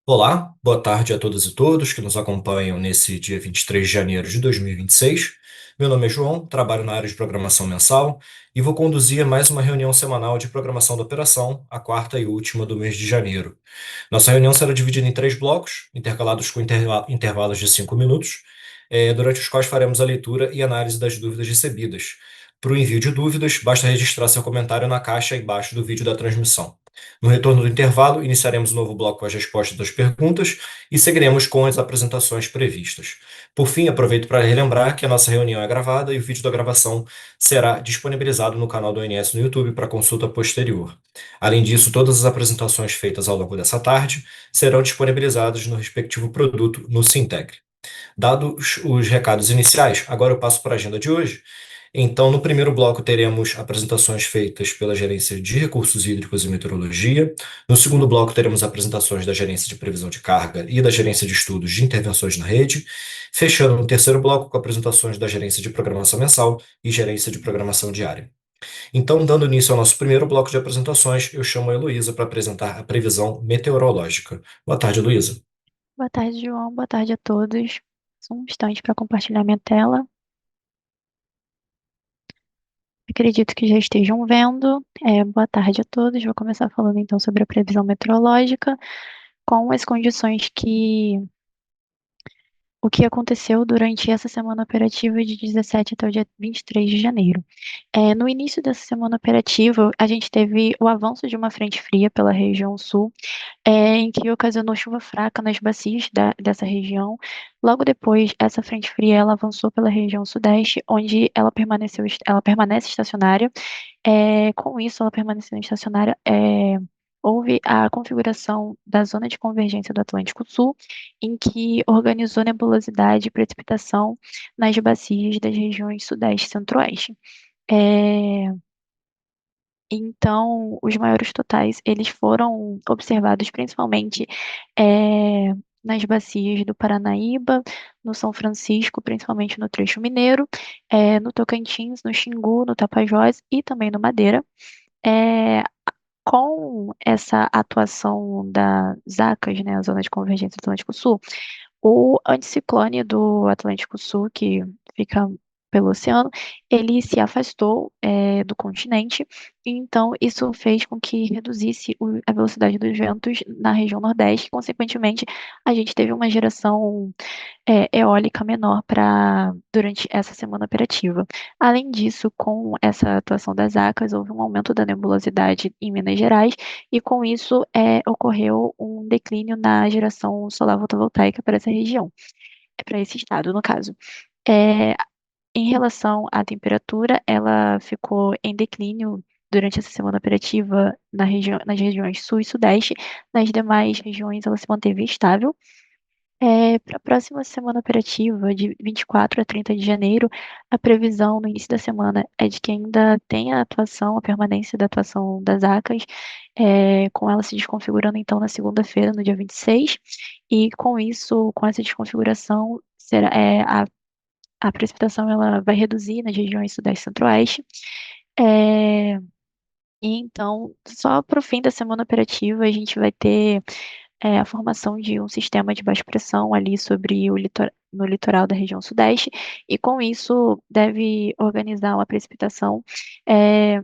Olá, boa tarde a todas e todos que nos acompanham nesse dia 23 de janeiro de 2026. Meu nome é João, trabalho na área de programação mensal e vou conduzir mais uma reunião semanal de programação da operação, a quarta e última do mês de janeiro. Nossa reunião será dividida em três blocos, intercalados com intervalos de 5 minutos, durante os quais faremos a leitura e análise das dúvidas recebidas. Para o envio de dúvidas, basta registrar seu comentário na caixa embaixo do vídeo da transmissão. No retorno do intervalo, iniciaremos um novo bloco com as respostas das perguntas e seguiremos com as apresentações previstas. Por fim, aproveito para relembrar que a nossa reunião é gravada e o vídeo da gravação será disponibilizado no canal do ONS no YouTube para consulta posterior. Além disso, todas as apresentações feitas ao longo dessa tarde serão disponibilizadas no respectivo produto no Sinteg. Dados os recados iniciais, agora eu passo para a agenda de hoje. Então, no primeiro bloco, teremos apresentações feitas pela Gerência de Recursos Hídricos e Meteorologia. No segundo bloco, teremos apresentações da Gerência de Previsão de Carga e da Gerência de Estudos de Intervenções na Rede. Fechando no terceiro bloco, com apresentações da Gerência de Programação Mensal e Gerência de Programação Diária. Então, dando início ao nosso primeiro bloco de apresentações, eu chamo a Heloísa para apresentar a previsão meteorológica. Boa tarde, Heloísa. Boa tarde, João. Boa tarde a todos. Só um instante para compartilhar minha tela. Acredito que já estejam vendo. Boa tarde a todos. Vou começar falando então sobre a previsão meteorológica, com as condições o que aconteceu durante essa semana operativa de 17 até o dia 23 de janeiro. No início dessa semana operativa, a gente teve o avanço de uma frente fria pela região sul, em que ocasionou chuva fraca nas bacias dessa região. Logo depois, essa frente fria ela avançou pela região sudeste, onde ela permanece estacionária. Com isso, ela permanecendo estacionária, houve a configuração da zona de convergência do Atlântico Sul, em que organizou nebulosidade e precipitação nas bacias das regiões sudeste e centro-oeste. É, então, os maiores totais, eles foram observados principalmente é, nas bacias do Paranaíba, no São Francisco, principalmente no trecho mineiro, no Tocantins, no Xingu, no Tapajós e também no Madeira. É, com essa atuação das ZACAS, né, a Zona de Convergência do Atlântico Sul, o anticiclone do Atlântico Sul, que fica pelo oceano, ele se afastou do continente, e então isso fez com que reduzisse a velocidade dos ventos na região Nordeste. Consequentemente, a gente teve uma geração eólica menor para durante essa semana operativa. Além disso, com essa atuação das ACAS, houve um aumento da nebulosidade em Minas Gerais, e com isso ocorreu um declínio na geração solar fotovoltaica para essa região, para esse estado, no caso. É, Em relação à temperatura, ela ficou em declínio durante essa semana operativa nas regiões sul e sudeste. Nas demais regiões, ela se manteve estável. Para a próxima semana operativa, de 24 a 30 de janeiro, a previsão no início da semana é de que ainda tenha a atuação, a permanência da atuação das ACAS, com ela se desconfigurando então na segunda-feira, no dia 26, e com isso, com essa desconfiguração, a precipitação ela vai reduzir nas regiões sudeste e centro-oeste. É, e então, só para o fim da semana operativa, a gente vai ter a formação de um sistema de baixa pressão ali sobre no litoral da região sudeste, e com isso deve organizar uma precipitação é,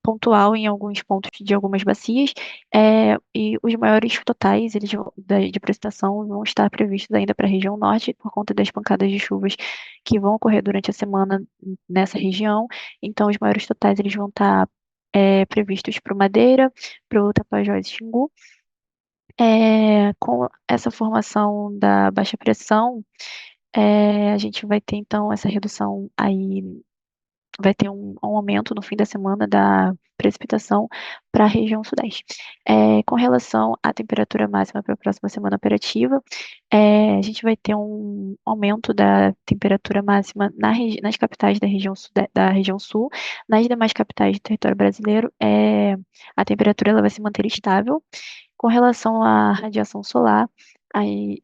pontual em alguns pontos de algumas bacias, e os maiores totais de precipitação vão estar previstos ainda para a região norte, por conta das pancadas de chuvas que vão ocorrer durante a semana nessa região. Então, os maiores totais eles vão estar previstos para o Madeira, para o Tapajós e Xingu. Com essa formação da baixa pressão, a gente vai ter então essa redução aí, vai ter um aumento no fim da semana da precipitação para a região sudeste. Com relação à temperatura máxima para a próxima semana operativa, a gente vai ter um aumento da temperatura máxima nas capitais da região sul. Nas demais capitais do território brasileiro, a temperatura ela vai se manter estável. Com relação à radiação solar, aí,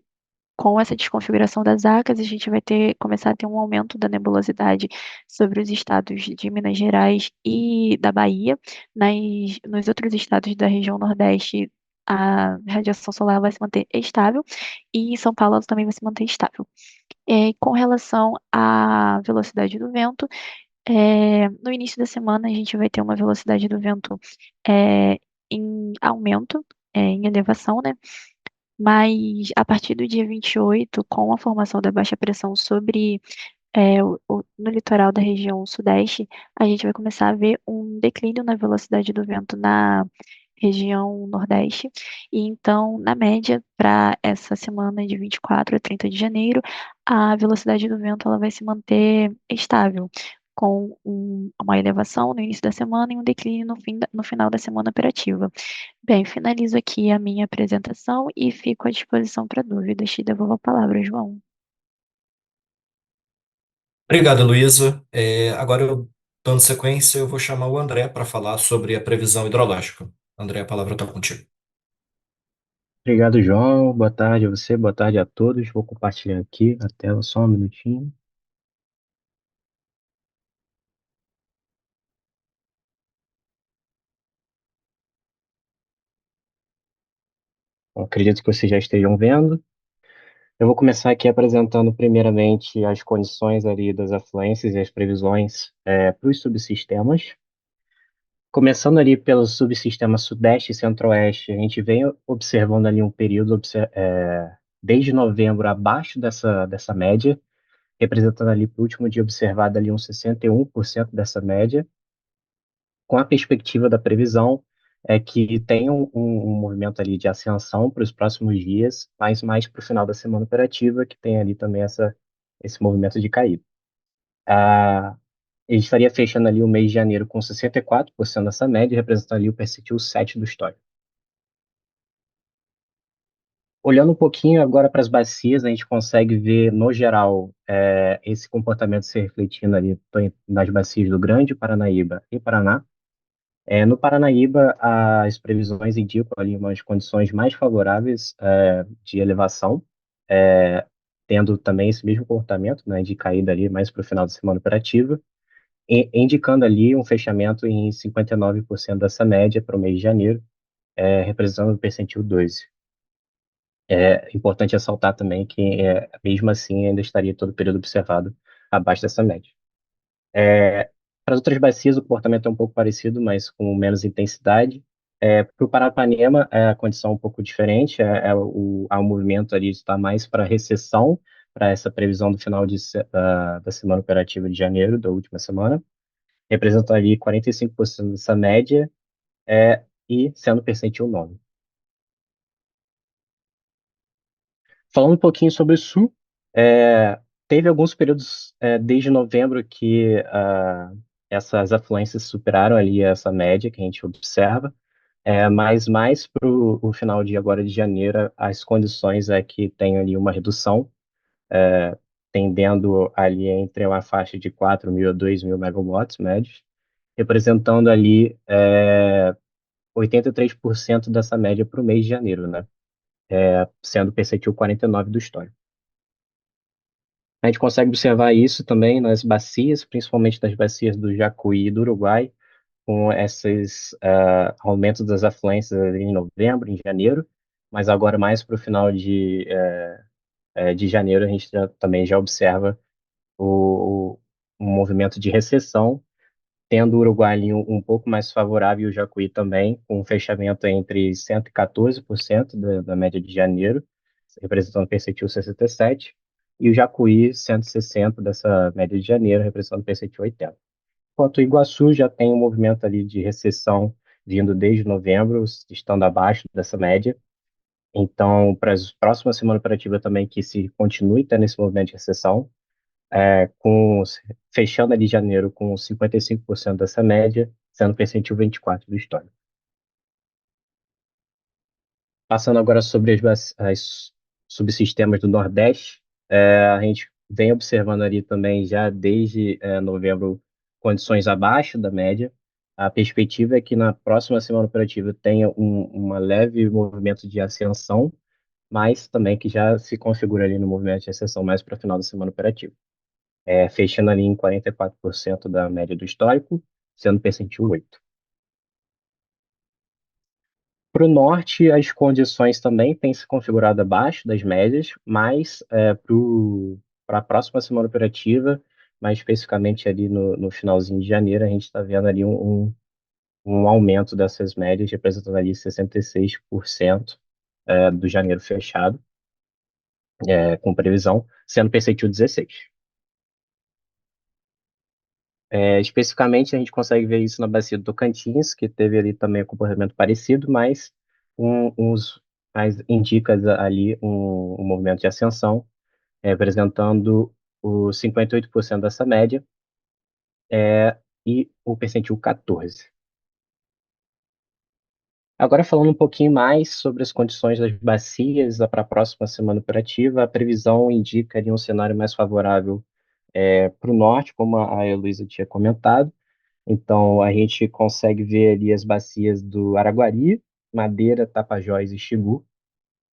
com essa desconfiguração das ACAS, a gente vai começar a ter um aumento da nebulosidade sobre os estados de Minas Gerais e da Bahia. Nos outros estados da região Nordeste, a radiação solar vai se manter estável e em São Paulo ela também vai se manter estável. Com relação à velocidade do vento, no início da semana a gente vai ter uma velocidade do vento é, em aumento, em elevação, né? Mas a partir do dia 28, com a formação da baixa pressão sobre no litoral da região sudeste, a gente vai começar a ver um declínio na velocidade do vento na região nordeste. E então, na média, para essa semana de 24 a 30 de janeiro, a velocidade do vento ela vai se manter estável, com uma elevação no início da semana e um declínio no final da semana operativa. Bem, finalizo aqui a minha apresentação e fico à disposição para dúvidas. Te devolvo a palavra, João. Obrigado, Luísa. Agora, dando sequência, eu vou chamar o André para falar sobre a previsão hidrológica. André, a palavra está contigo. Obrigado, João. Boa tarde a você, boa tarde a todos. Vou compartilhar aqui a tela só um minutinho. Bom, acredito que vocês já estejam vendo. Eu vou começar aqui apresentando primeiramente as condições ali das afluências e as previsões para os subsistemas. Começando ali pelo subsistema Sudeste e Centro-Oeste, a gente vem observando ali um período desde novembro abaixo dessa média, representando ali para o último dia observado ali uns 61% dessa média, com a perspectiva da previsão é que tem um movimento ali de ascensão para os próximos dias, mas mais para o final da semana operativa, que tem ali também esse movimento de caída. Ah, ele estaria fechando ali o mês de janeiro com 64% dessa média, representando ali o percentil 7 do histórico. Olhando um pouquinho agora para as bacias, a gente consegue ver, no geral, esse comportamento se refletindo ali nas bacias do Grande Paranaíba e Paraná. No Paranaíba, as previsões indicam ali umas condições mais favoráveis de elevação, tendo também esse mesmo comportamento, né, de caída ali mais para o final da semana operativa, indicando ali um fechamento em 59% dessa média para o mês de janeiro, representando o percentil 12. É importante ressaltar também que, mesmo assim, ainda estaria todo o período observado abaixo dessa média. Para as outras bacias, o comportamento é um pouco parecido, mas com menos intensidade. Para o Paranapanema, a condição é um pouco diferente. Há um movimento ali está mais para recessão, para essa previsão do final da semana operativa de janeiro, da última semana. Representa ali 45% dessa média e sendo percentil 9. Falando um pouquinho sobre o Sul, teve alguns períodos desde novembro que essas afluências superaram ali essa média que a gente observa, mas mais para o final de agora de janeiro, as condições é que tem ali uma redução, tendendo ali entre uma faixa de 4.000 a 2.000 megawatts médios, representando ali 83% dessa média para o mês de janeiro, né? Sendo percentil 49 do histórico. A gente consegue observar isso também nas bacias, principalmente nas bacias do Jacuí e do Uruguai, com esses aumentos das afluências ali em novembro, em janeiro, mas agora mais para o final de janeiro a gente também já observa um movimento de recessão, tendo o Uruguai ali um pouco mais favorável e o Jacuí também, com um fechamento entre 114% da média de janeiro, representando o percentil 67, e o Jacuí 160 dessa média de janeiro, representando o percentil 80. Enquanto o Iguaçu já tem um movimento ali de recessão vindo desde novembro, estando abaixo dessa média. Então, para as próximas semanas operativas também que se continue tendo esse movimento de recessão, fechando ali janeiro com 55% dessa média, sendo percentil 24 do histórico. Passando agora sobre as subsistemas do Nordeste, a gente vem observando ali também já desde novembro condições abaixo da média. A perspectiva é que na próxima semana operativa tenha uma leve movimento de ascensão, mas também que já se configura ali no movimento de ascensão mais para o final da semana operativa. Fechando ali em 44% da média do histórico, sendo percentil 8. Para o norte, as condições também têm se configurado abaixo das médias, mas para a próxima semana operativa, mais especificamente ali no finalzinho de janeiro, a gente está vendo ali um aumento dessas médias, representando ali 66% do janeiro fechado, com previsão, sendo percentil 16. Especificamente, a gente consegue ver isso na bacia do Tocantins, que teve ali também um comportamento parecido, mas mas indica ali um movimento de ascensão, representando os 58% dessa média, e o percentil 14. Agora, falando um pouquinho mais sobre as condições das bacias para a próxima semana operativa, a previsão indica ali um cenário mais favorável para o norte, como a Heloísa tinha comentado. Então, a gente consegue ver ali as bacias do Araguari, Madeira, Tapajós e Xingu,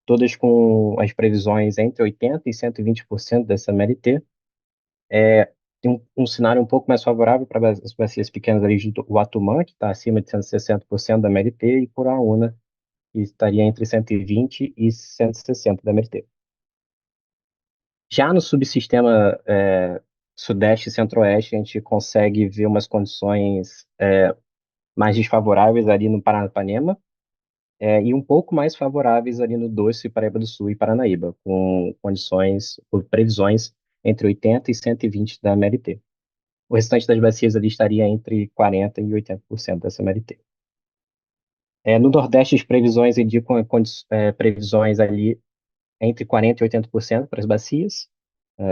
todas com as previsões entre 80% e 120% dessa MLT. Tem um cenário um pouco mais favorável para as bacias pequenas ali de Uatumã, que está acima de 160% da MLT, e Puraúna, que estaria entre 120% e 160% da MLT. Já no subsistema Sudeste e Centro-Oeste, a gente consegue ver umas condições mais desfavoráveis ali no Paranapanema, e um pouco mais favoráveis ali no Doce, Paraíba do Sul e Paranaíba, com condições, ou previsões entre 80% e 120% da MLT. O restante das bacias ali estaria entre 40% e 80% dessa MLT. No Nordeste, as previsões indicam previsões ali entre 40% e 80% para as bacias,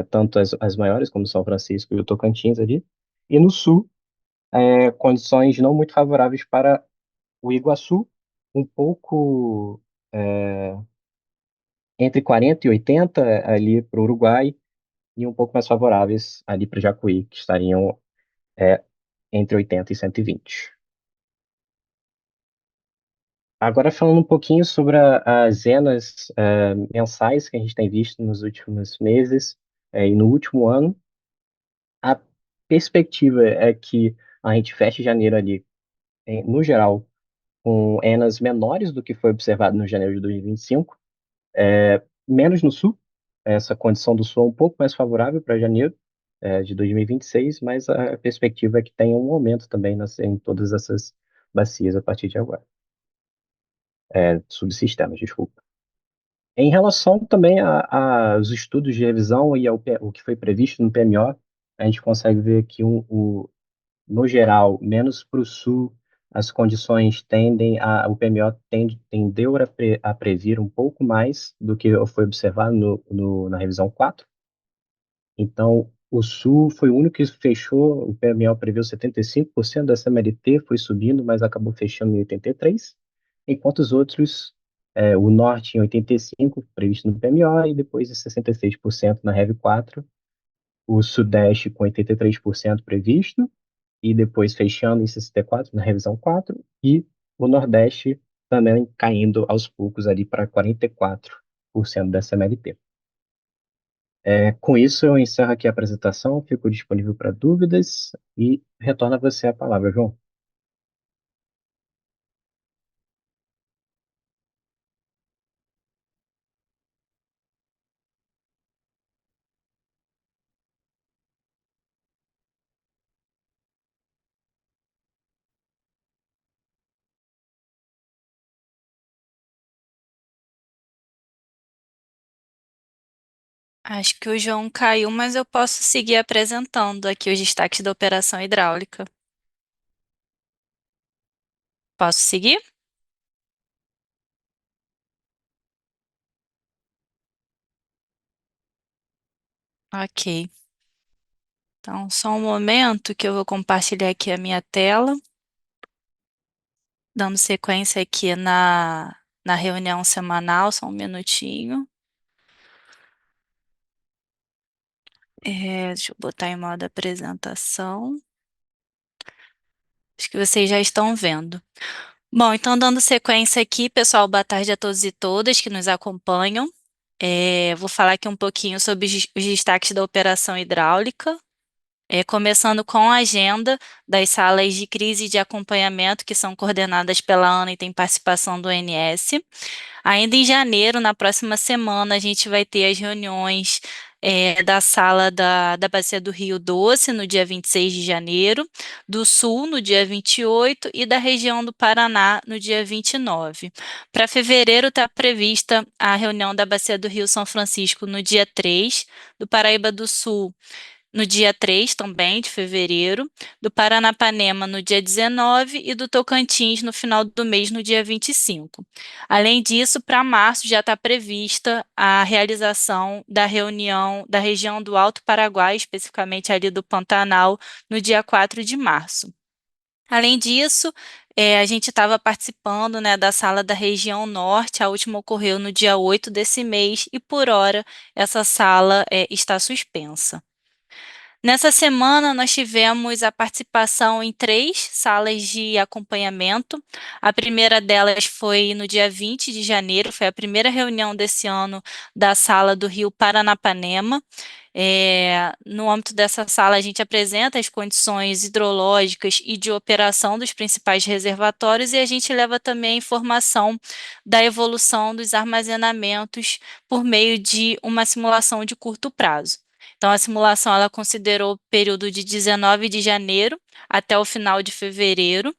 tanto as maiores, como São Francisco e o Tocantins ali. E no Sul, condições não muito favoráveis para o Iguaçu, um pouco entre 40 e 80 ali para o Uruguai, e um pouco mais favoráveis ali para o Jacuí, que estariam entre 80 e 120. Agora, falando um pouquinho sobre as zenas mensais que a gente tem visto nos últimos meses e no último ano, a perspectiva é que a gente feche janeiro ali, no geral, com enas menores do que foi observado no janeiro de 2025, menos no sul. Essa condição do sul é um pouco mais favorável para janeiro de 2026, mas a perspectiva é que tenha um aumento também em todas essas bacias a partir de agora. Subsistemas, desculpa. Em relação também aos estudos de revisão e o que foi previsto no PMO, a gente consegue ver que, no geral, menos para o sul, as condições o PMO tendeu a previr um pouco mais do que foi observado na revisão 4. Então, o sul foi o único que fechou, o PMO preveu 75% dessa MLT, foi subindo, mas acabou fechando em 83%, enquanto os outros, o norte em 85%, previsto no PMO, e depois em 66% na Rev 4, o sudeste com 83% previsto, e depois fechando em 64% na revisão 4, e o nordeste também caindo aos poucos ali para 44% dessa MLT. Com isso, eu encerro aqui a apresentação, fico disponível para dúvidas e retorno a você a palavra, João. Acho que o João caiu, mas eu posso seguir apresentando aqui os destaques da operação hidráulica. Posso seguir? Ok. Então, só um momento que eu vou compartilhar aqui a minha tela, dando sequência aqui na reunião semanal, só um minutinho. Deixa eu botar em modo apresentação. Acho que vocês já estão vendo. Bom, então dando sequência aqui, pessoal, boa tarde a todos e todas que nos acompanham. Vou falar aqui um pouquinho sobre os destaques da operação hidráulica. Começando com a agenda das salas de crise e de acompanhamento, que são coordenadas pela Ana e tem participação do ONS. Ainda em janeiro, na próxima semana, a gente vai ter as reuniões da sala da Bacia do Rio Doce, no dia 26 de janeiro, do Sul, no dia 28, e da região do Paraná, no dia 29. Para fevereiro, está prevista a reunião da Bacia do Rio São Francisco no dia 3, do Paraíba do Sul no dia 3 também de fevereiro, do Paranapanema no dia 19 e do Tocantins no final do mês, no dia 25. Além disso, para março já está prevista a realização da reunião da região do Alto Paraguai, especificamente ali do Pantanal, no dia 4 de março. Além disso, a gente estava participando, né, da sala da região norte, a última ocorreu no dia 8 desse mês, e por hora essa sala está suspensa. Nessa semana, nós tivemos a participação em 3 salas de acompanhamento. A primeira delas foi no dia 20 de janeiro, foi a primeira reunião desse ano da sala do Rio Paranapanema. No âmbito dessa sala, a gente apresenta as condições hidrológicas e de operação dos principais reservatórios e a gente leva também a informação da evolução dos armazenamentos por meio de uma simulação de curto prazo. Então, a simulação ela considerou o período de 19 de janeiro até o final de fevereiro.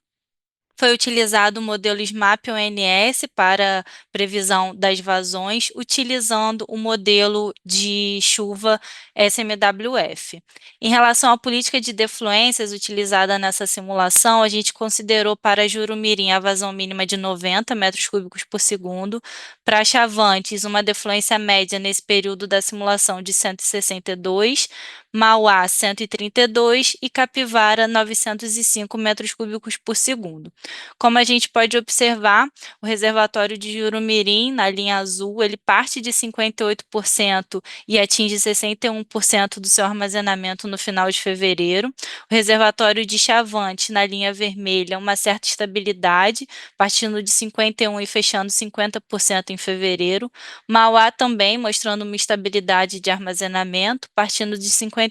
Foi utilizado o modelo SMAP-ONS para previsão das vazões, utilizando o modelo de chuva SMWF. Em relação à política de defluências utilizada nessa simulação, a gente considerou para Jurumirim a vazão mínima de 90 metros cúbicos por segundo, para Chavantes uma defluência média nesse período da simulação de 162, Mauá 132 e Capivara 905 metros cúbicos por segundo. Como a gente pode observar, o reservatório de Jurumirim, na linha azul, ele parte de 58% e atinge 61% do seu armazenamento no final de fevereiro. O reservatório de Chavante, na linha vermelha, uma certa estabilidade, partindo de 51% e fechando 50% em fevereiro. Mauá também mostrando uma estabilidade de armazenamento, partindo de 51%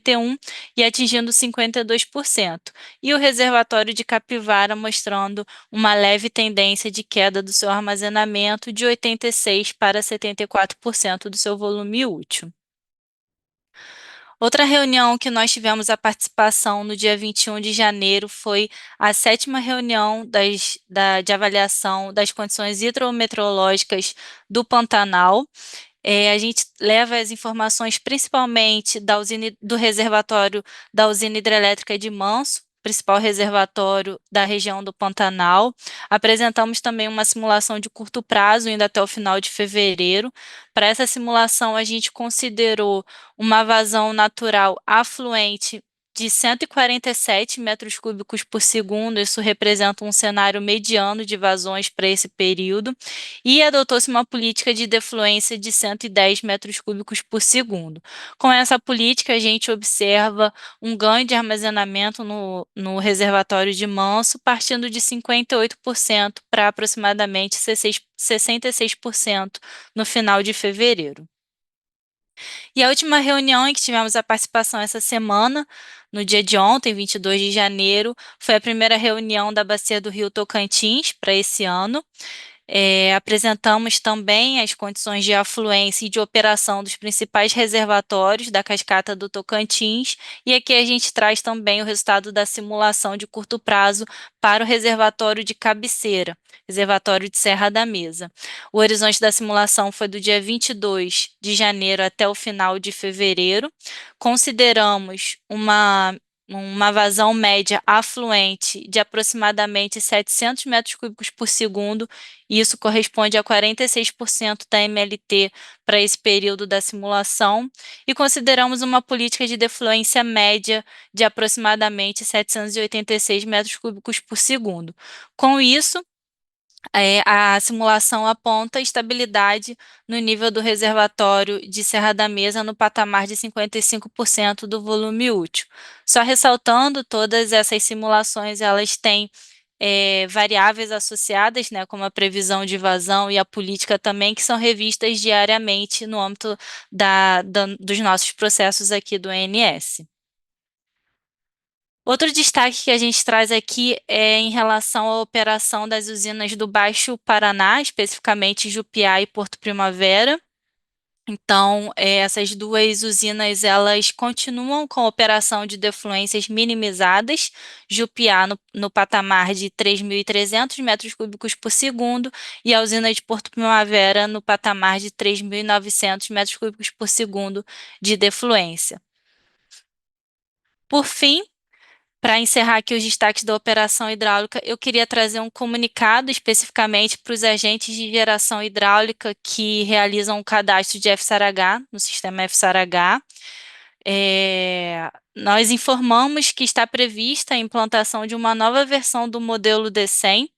e atingindo 52%. E o reservatório de Capivara mostrando uma leve tendência de queda do seu armazenamento de 86% para 74% do seu volume útil. Outra reunião que nós tivemos a participação no dia 21 de janeiro foi a 7ª reunião de avaliação das condições hidrometeorológicas do Pantanal. A gente leva as informações principalmente do reservatório da usina hidrelétrica de Manso, principal reservatório da região do Pantanal. Apresentamos também uma simulação de curto prazo, ainda até o final de fevereiro. Para essa simulação, a gente considerou uma vazão natural afluente de 147 metros cúbicos por segundo, isso representa um cenário mediano de vazões para esse período, e adotou-se uma política de defluência de 110 metros cúbicos por segundo. Com essa política, a gente observa um ganho de armazenamento no reservatório de Manso, partindo de 58% para aproximadamente 66% no final de fevereiro. E a última reunião em que tivemos a participação essa semana, no dia de ontem, 22 de janeiro, foi a primeira reunião da Bacia do Rio Tocantins para esse ano. Apresentamos também as condições de afluência e de operação dos principais reservatórios da cascata do Tocantins, e aqui a gente traz também o resultado da simulação de curto prazo para o reservatório de cabeceira, reservatório de Serra da Mesa. O horizonte da simulação foi do dia 22 de janeiro até o final de fevereiro. Consideramos uma vazão média afluente de aproximadamente 700 metros cúbicos por segundo, e isso corresponde a 46% da MLT para esse período da simulação, e consideramos uma política de defluência média de aproximadamente 786 metros cúbicos por segundo. Com isso, a simulação aponta estabilidade no nível do reservatório de Serra da Mesa no patamar de 55% do volume útil. Só ressaltando, todas essas simulações elas têm variáveis associadas, né, como a previsão de vazão e a política também, que são revistas diariamente no âmbito dos nossos processos aqui do ONS. Outro destaque que a gente traz aqui é em relação à operação das usinas do Baixo Paraná, especificamente Jupiá e Porto Primavera. Então, essas duas usinas, elas continuam com a operação de defluências minimizadas, Jupiá no patamar de 3.300 metros cúbicos por segundo e a usina de Porto Primavera no patamar de 3.900 metros cúbicos por segundo de defluência. Por fim, para encerrar aqui os destaques da operação hidráulica, eu queria trazer um comunicado especificamente para os agentes de geração hidráulica que realizam o cadastro de FSARH no sistema FSARH. Nós informamos que está prevista a implantação de uma nova versão do modelo D100.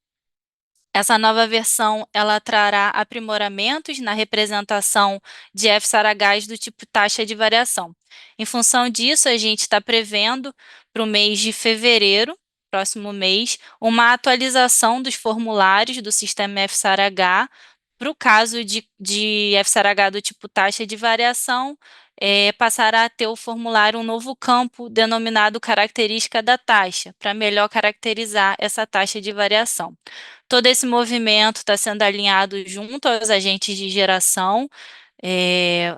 Essa nova versão, ela trará aprimoramentos na representação de FSARHs do tipo taxa de variação. Em função disso, a gente está prevendo para o mês de fevereiro, próximo mês, uma atualização dos formulários do sistema FSARH. Para o caso de FSARH do tipo taxa de variação, passará a ter o formulário um novo campo denominado característica da taxa, para melhor caracterizar essa taxa de variação. Todo esse movimento está sendo alinhado junto aos agentes de geração.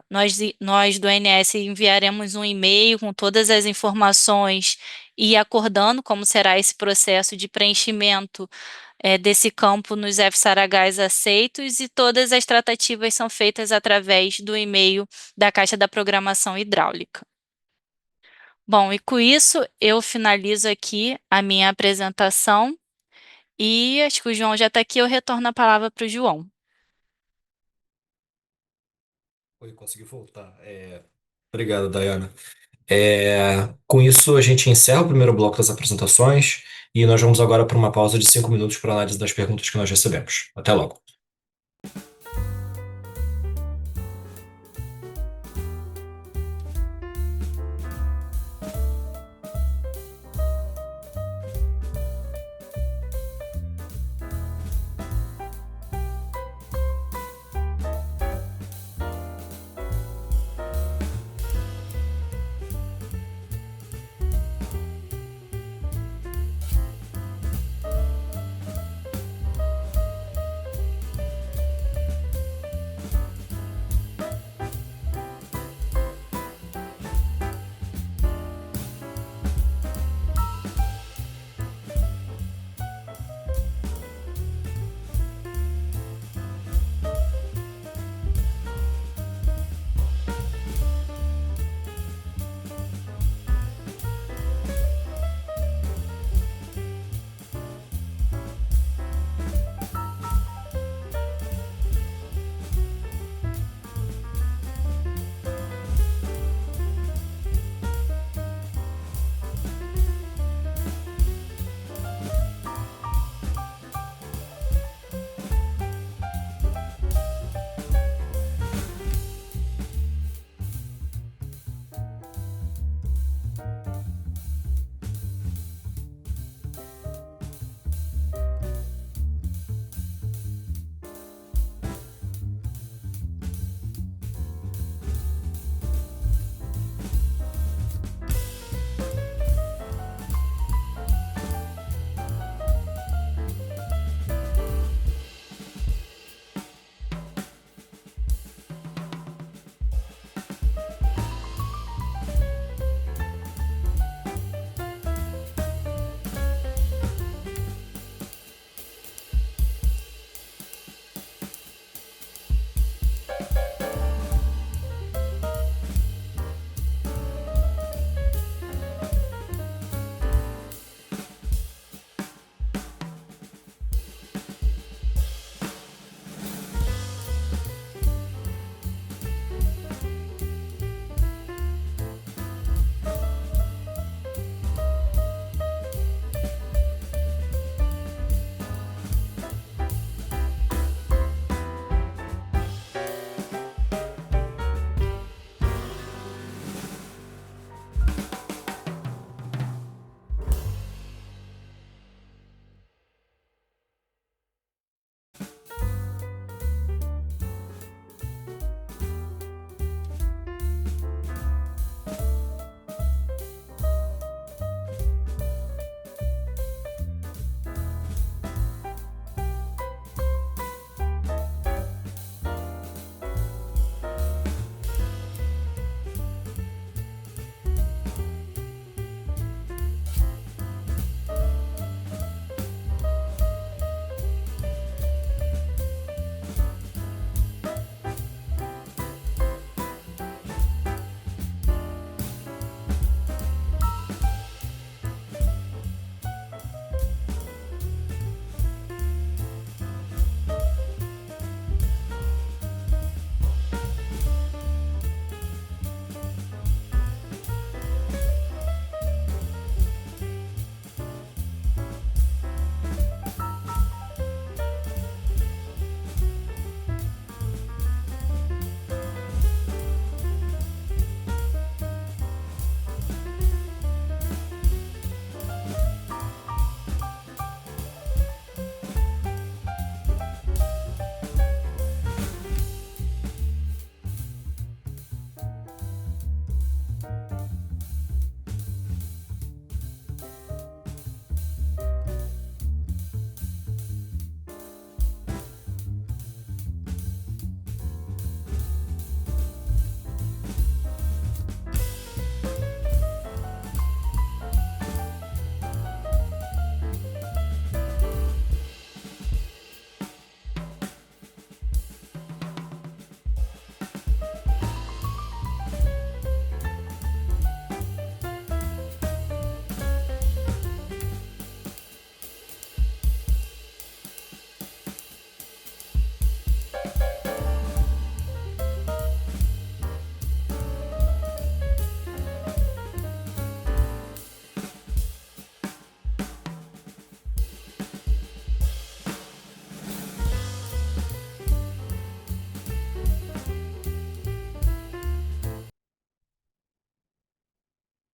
Nós do ANS enviaremos um e-mail com todas as informações e acordando como será esse processo de preenchimento desse campo nos FSARHs aceitos, e todas as tratativas são feitas através do e-mail da Caixa da Programação Hidráulica. Bom, e com isso eu finalizo aqui a minha apresentação. E acho que o João já está aqui, eu retorno a palavra para o João. Oi, consegui voltar. Obrigado, Dayana. Com isso, a gente encerra o primeiro bloco das apresentações e nós vamos agora para uma pausa de 5 minutos para análise das perguntas que nós recebemos. Até logo.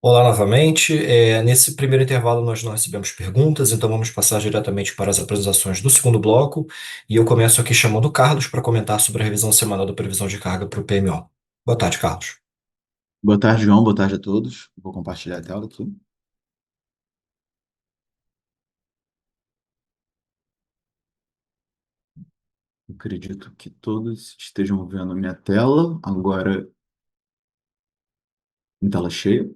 Olá novamente. Nesse primeiro intervalo, nós não recebemos perguntas, então vamos passar diretamente para as apresentações do segundo bloco. E eu começo aqui chamando o Carlos para comentar sobre a revisão semanal da previsão de carga para o PMO. Boa tarde, Carlos. Boa tarde, João. Boa tarde a todos. Vou compartilhar a tela aqui. Acredito que todos estejam vendo a minha tela, agora em tela cheia.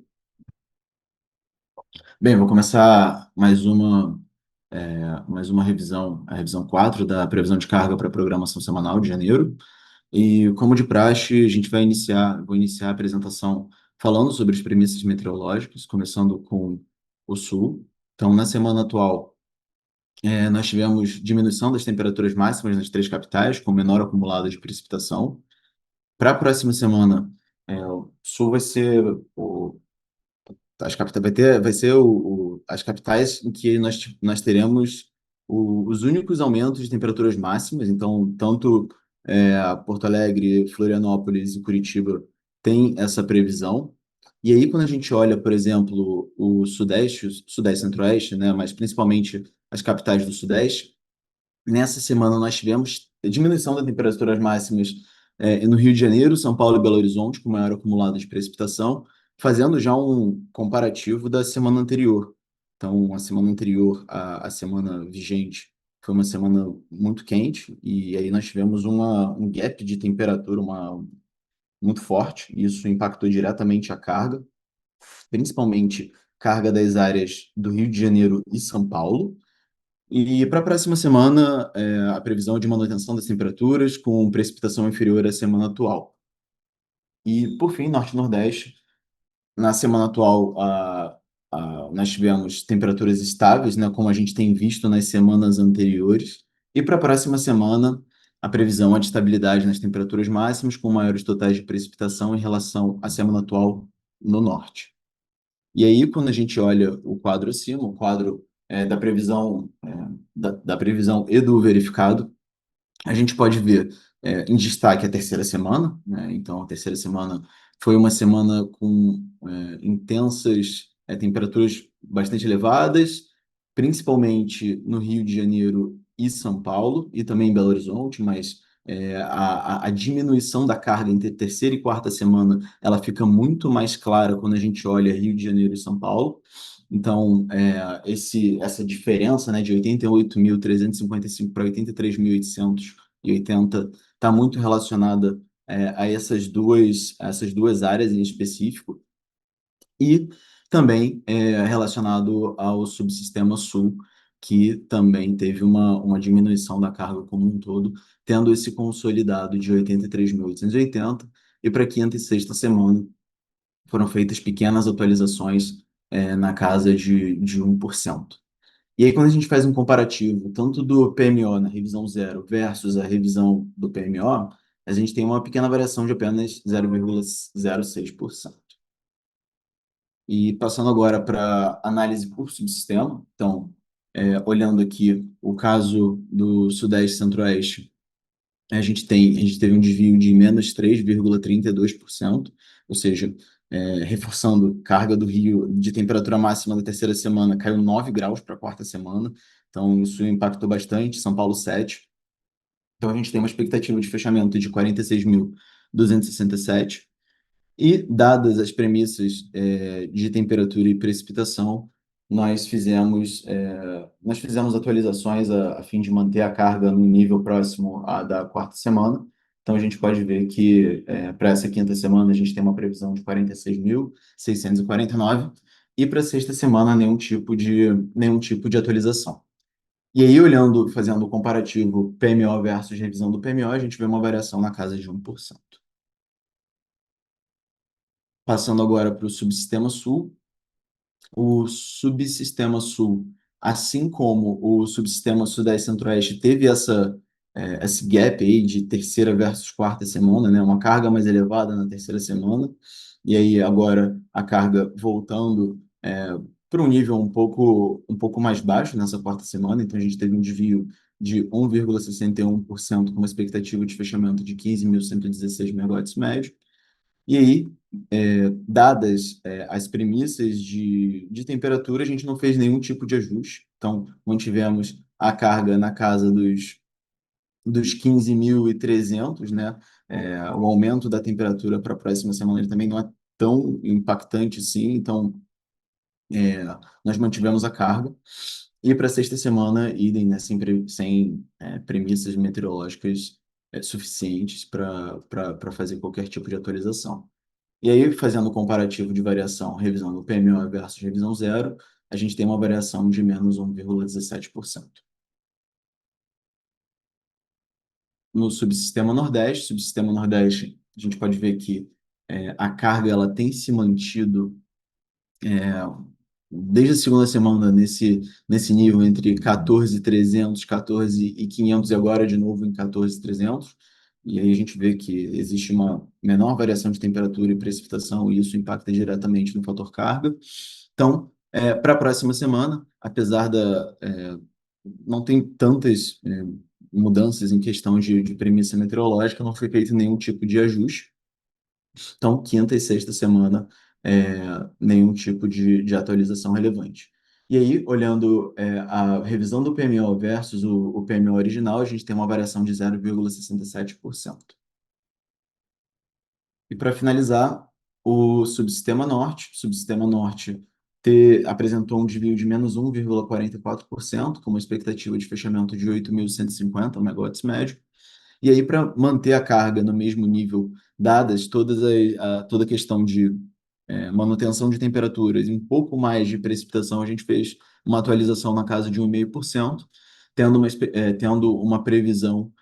Bem, vou começar mais uma revisão, a revisão 4 da previsão de carga para a programação semanal de janeiro. E, como de praxe, vou iniciar a apresentação falando sobre as premissas meteorológicas, começando com o sul. Então, na semana atual, nós tivemos diminuição das temperaturas máximas nas três capitais, com menor acumulado de precipitação. Para a próxima semana, o sul vai ser as capitais vai ser as capitais em que nós teremos os únicos aumentos de temperaturas máximas. Então, tanto Porto Alegre, Florianópolis e Curitiba têm essa previsão. E aí, quando a gente olha, por exemplo, o Sudeste e Centro-Oeste, né, mas principalmente as capitais do Sudeste, nessa semana nós tivemos diminuição das temperaturas máximas no Rio de Janeiro, São Paulo e Belo Horizonte, com maior acumulado de precipitação, fazendo já um comparativo da semana anterior. Então, a semana anterior à semana vigente foi uma semana muito quente, e aí nós tivemos um gap de temperatura muito forte, e isso impactou diretamente a carga, principalmente carga das áreas do Rio de Janeiro e São Paulo. E para a próxima semana, a previsão é de manutenção das temperaturas com precipitação inferior à semana atual. E, por fim, Norte e Nordeste, na semana atual, nós tivemos temperaturas estáveis, né, como a gente tem visto nas semanas anteriores. E para a próxima semana, a previsão é de estabilidade nas temperaturas máximas, com maiores totais de precipitação em relação à semana atual no Norte. E aí, quando a gente olha o quadro acima, o quadro da previsão e do verificado, a gente pode ver em destaque a terceira semana, né? Então, a terceira semana foi uma semana com intensas temperaturas bastante elevadas, principalmente no Rio de Janeiro e São Paulo, e também em Belo Horizonte, mas a diminuição da carga entre terceira e quarta semana, ela fica muito mais clara quando a gente olha Rio de Janeiro e São Paulo. Então, essa diferença, né, de 88.355 para 83.880 está muito relacionada a essas duas áreas em específico, e também relacionado ao subsistema sul, que também teve uma diminuição da carga como um todo, tendo esse consolidado de 83.880, e para a quinta e sexta semana foram feitas pequenas atualizações na casa de 1%. E aí, quando a gente faz um comparativo tanto do PMO na revisão zero versus a revisão do PMO, a gente tem uma pequena variação de apenas 0,06%. E passando agora para análise por subsistema, então, olhando aqui o caso do Sudeste e Centro-Oeste, a gente teve um desvio de menos 3,32%, ou seja, reforçando carga do Rio de temperatura máxima da terceira semana, caiu 9 graus para a quarta semana, então isso impactou bastante, São Paulo 7. Então a gente tem uma expectativa de fechamento de 46.267, e dadas as premissas de temperatura e precipitação, nós fizemos atualizações a fim de manter a carga no nível próximo à da quarta semana. Então, a gente pode ver que para essa quinta semana a gente tem uma previsão de 46.649, e para a sexta semana nenhum tipo de atualização. E aí, fazendo o comparativo PMO versus revisão do PMO, a gente vê uma variação na casa de 1%. Passando agora para o subsistema sul. O subsistema sul, assim como o subsistema sudeste e centro-oeste, teve esse gap aí de terceira versus quarta semana, né? Uma carga mais elevada na terceira semana, e aí agora a carga voltando para um nível um pouco mais baixo nessa quarta semana. Então a gente teve um desvio de 1,61%, com uma expectativa de fechamento de 15.116 megawatts médio. E aí, dadas as premissas de temperatura, a gente não fez nenhum tipo de ajuste. Então, mantivemos a carga na casa dos 15.300, né? O aumento da temperatura para a próxima semana ele também não é tão impactante assim, então nós mantivemos a carga. E para a sexta semana, idem, né? Sem premissas meteorológicas suficientes para fazer qualquer tipo de atualização. E aí, fazendo o comparativo de variação, revisão do PMO versus revisão zero, a gente tem uma variação de menos 1,17%. No subsistema Nordeste, a gente pode ver que a carga ela tem se mantido é, desde a segunda semana nesse nível entre 14.300, 14.500 e agora de novo em 14.300. E aí a gente vê que existe uma menor variação de temperatura e precipitação e isso impacta diretamente no fator carga. Então, para a próxima semana, apesar não tem tantas mudanças em questão de premissa meteorológica, não foi feito nenhum tipo de ajuste. Então, quinta e sexta semana, nenhum tipo de atualização relevante. E aí, olhando a revisão do PMO versus o PMO original, a gente tem uma variação de 0,67%. E para finalizar, o Subsistema Norte apresentou um desvio de menos 1,44%, com uma expectativa de fechamento de 8.150 megawatts médio. E aí, para manter a carga no mesmo nível, dadas toda a questão de manutenção de temperaturas e um pouco mais de precipitação, a gente fez uma atualização na casa de 1,5%, tendo uma previsão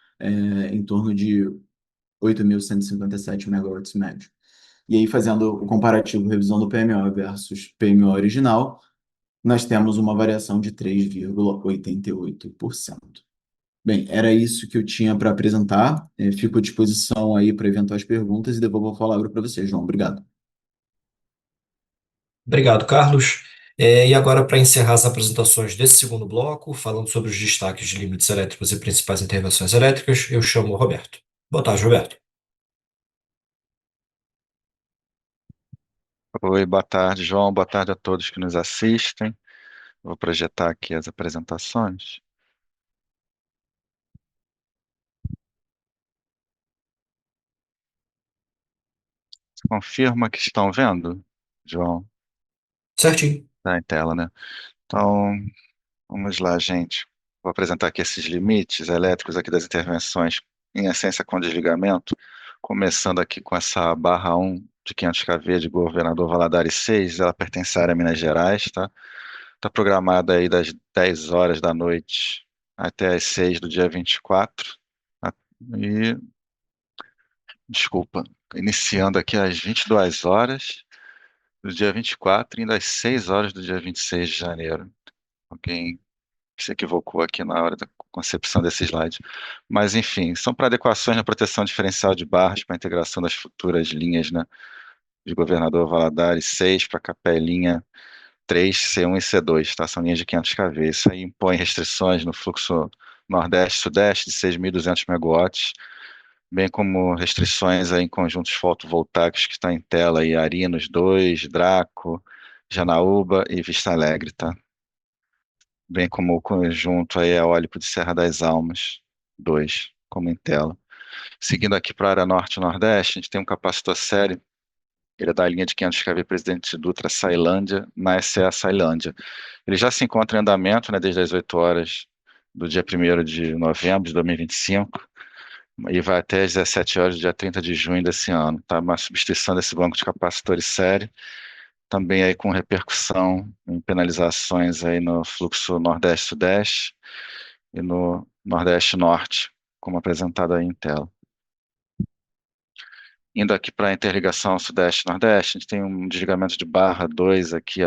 em torno de 8.157 megawatts médio. E aí, fazendo o comparativo, revisão do PMO versus PMO original, nós temos uma variação de 3,88%. Bem, era isso que eu tinha para apresentar. Fico à disposição aí para eventuais perguntas e devolvo a palavra para você, João. Obrigado. Obrigado, Carlos. E agora, para encerrar as apresentações desse segundo bloco, falando sobre os destaques de limites elétricos e principais intervenções elétricas, eu chamo o Roberto. Boa tarde, Roberto. Oi, boa tarde, João. Boa tarde a todos que nos assistem. Vou projetar aqui as apresentações. Confirma que estão vendo, João? Certinho. Tá em tela, né? Então, vamos lá, gente. Vou apresentar aqui esses limites elétricos aqui das intervenções, em essência com desligamento, começando aqui com essa barra 1 de 500 kV de Governador Valadares 6, ela pertence à área Minas Gerais, tá? Está programada aí das 10 horas da noite até as 6 do dia 24. Tá? E, desculpa, iniciando aqui às 22 horas do dia 24 e indo às 6 horas do dia 26 de janeiro. Alguém se equivocou aqui na hora da concepção desse slide. Mas, enfim, são para adequações na proteção diferencial de barras para a integração das futuras linhas, né, de Governador Valadares 6 para Capelinha 3, C1 e C2, tá? São linhas de 500 kV. Isso aí impõe restrições no fluxo Nordeste-Sudeste de 6.200 megawatts, bem como restrições aí em conjuntos fotovoltaicos que está em tela aí, Arinos 2, Draco, Janaúba e Vista Alegre, tá? Bem como o conjunto aí eólico de Serra das Almas 2, como em tela. Seguindo aqui para a área Norte e Nordeste, a gente tem um capacitor série, ele é da linha de 500 kV Presidente Dutra Sailândia, na SEA Sailândia. Ele já se encontra em andamento, né, desde as 8 horas do dia 1º de novembro de 2025 e vai até as 17 horas do dia 30 de junho desse ano. Tá? Uma substituição desse banco de capacitores série, também aí com repercussão em penalizações aí no fluxo Nordeste-Sudeste e no Nordeste-Norte, como apresentado aí em tela. Indo aqui para a interligação Sudeste-Nordeste, a gente tem um desligamento de barra 2 aqui,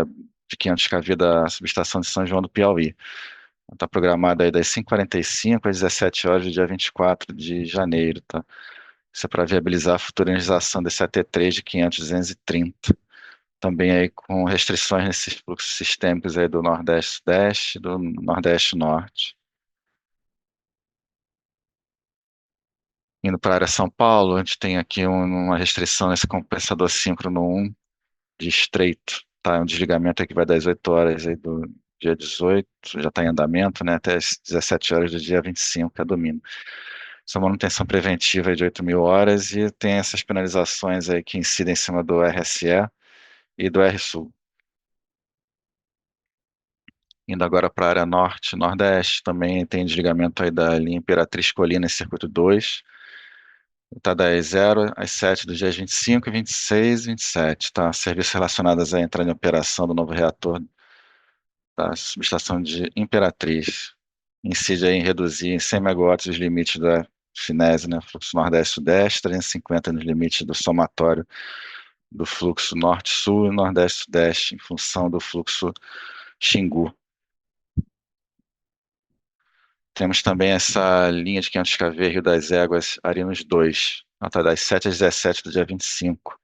de 500 kV da subestação de São João do Piauí. Está programada aí das 5h45 às 17 horas do dia 24 de janeiro, tá? Isso é para viabilizar a futurinização desse AT3 de 500-230. Também aí com restrições nesses fluxos sistêmicos aí do Nordeste-Sudeste e do Nordeste-Norte. Indo para a área São Paulo, a gente tem aqui uma restrição nesse compensador síncrono 1 de estreito, tá? Um desligamento aí que vai das 8 horas aí do dia 18, já está em andamento, né? Até as 17 horas do dia 25, que é domingo. Essa manutenção preventiva é de 8.000 horas e tem essas penalizações aí que incidem em cima do RSE e do RSul. Indo agora para a área norte, nordeste, também tem desligamento aí da linha Imperatriz Colina em circuito 2, tá das 0 às 7 dos dias 25, 26 e 27, tá? Serviços relacionados à entrada em operação do novo reator da subestação de Imperatriz. Incide aí em reduzir em 100 megawatts os limites da Finese, né? Fluxo Nordeste-Sudeste, 350 nos limites do somatório do fluxo Norte-Sul e Nordeste-Sudeste, em função do fluxo Xingu. Temos também essa linha de 500 kV Rio das Éguas, Arinos 2, está das 7 às 17 do dia 25.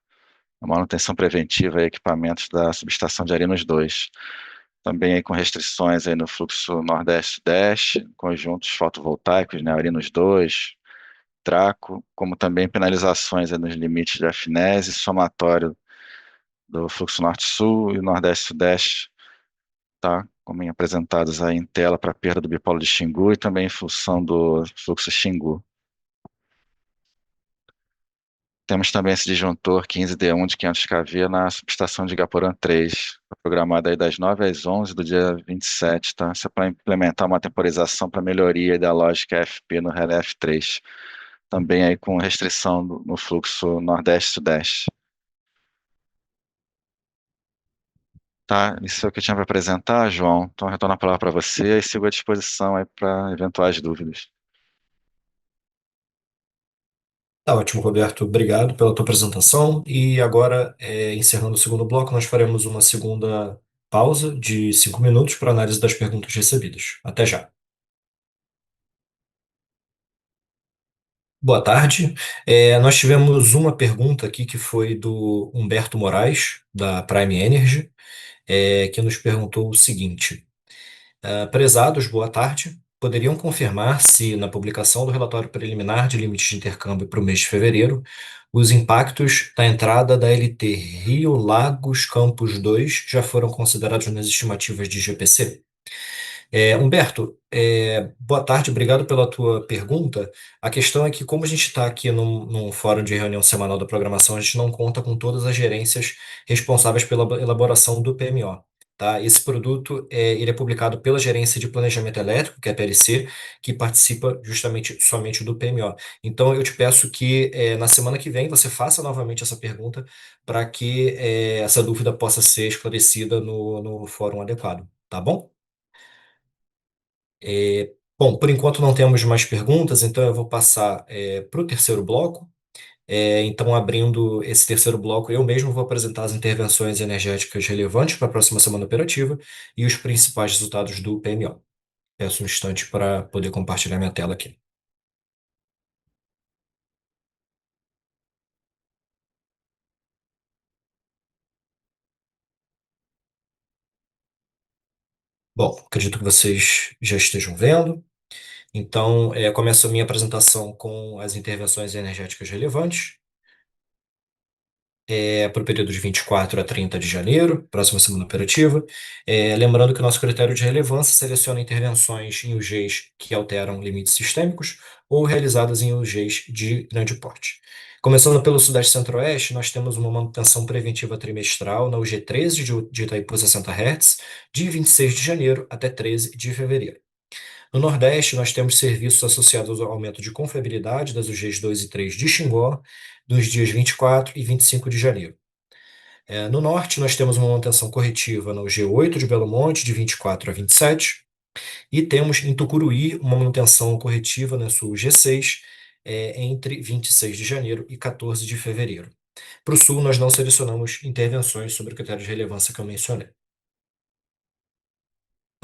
A manutenção preventiva e equipamentos da subestação de Arinos 2. Também aí com restrições aí no fluxo Nordeste-Sudeste, conjuntos fotovoltaicos, né, Arinos 2, Traco, como também penalizações aí nos limites de Afinese, somatório do fluxo Norte-Sul e Nordeste-Sudeste, tá? Como apresentados aí em tela para perda do bipolo de Xingu e também em função do fluxo Xingu. Temos também esse disjuntor 15D1 de 500 kV na subestação de Igaporã 3, programada aí das 9 às 11 do dia 27, tá? Isso é para implementar uma temporização para melhoria da lógica FP no relé F3. Também aí com restrição no fluxo Nordeste-Sudeste. Tá, isso é o que eu tinha para apresentar, João. Então, retorno a palavra para você e sigo à disposição aí para eventuais dúvidas. Tá ótimo, Roberto. Obrigado pela tua apresentação. E agora, encerrando o segundo bloco, nós faremos uma segunda pausa de 5 minutos para análise das perguntas recebidas. Até já. Boa tarde. Nós tivemos uma pergunta aqui que foi do Humberto Moraes, da Prime Energy, que nos perguntou o seguinte. Prezados, boa tarde. Poderiam confirmar se, na publicação do relatório preliminar de limites de intercâmbio para o mês de fevereiro, os impactos da entrada da LT Rio Lagos Campos 2 já foram considerados nas estimativas de GPC? Humberto, boa tarde, obrigado pela tua pergunta. A questão é que, como a gente está aqui num fórum de reunião semanal da programação, a gente não conta com todas as gerências responsáveis pela elaboração do PMO. Tá? Esse produto ele é publicado pela Gerência de Planejamento Elétrico, que é a PLC, que participa justamente somente do PMO. Então, eu te peço que na semana que vem você faça novamente essa pergunta para que essa dúvida possa ser esclarecida no fórum adequado, tá bom? Bom, por enquanto não temos mais perguntas, então eu vou passar para o terceiro bloco. Então, abrindo esse terceiro bloco, eu mesmo vou apresentar as intervenções energéticas relevantes para a próxima semana operativa e os principais resultados do PMO. Peço um instante para poder compartilhar minha tela aqui. Bom, acredito que vocês já estejam vendo. Então, começo a minha apresentação com as intervenções energéticas relevantes. Para o período de 24 a 30 de janeiro, próxima semana operativa. Lembrando que o nosso critério de relevância seleciona intervenções em UGs que alteram limites sistêmicos ou realizadas em UGs de grande porte. Começando pelo Sudeste Centro-Oeste, nós temos uma manutenção preventiva trimestral na UG 13 de Itaipu 60 Hz, de 26 de janeiro até 13 de fevereiro. No Nordeste, nós temos serviços associados ao aumento de confiabilidade das UGs 2 e 3 de Xingó, nos dias 24 e 25 de janeiro. No Norte, nós temos uma manutenção corretiva no G8 de Belo Monte, de 24 a 27, e temos em Tucuruí uma manutenção corretiva na Sul G6, entre 26 de janeiro e 14 de fevereiro. Para o Sul, nós não selecionamos intervenções sobre o critério de relevância que eu mencionei.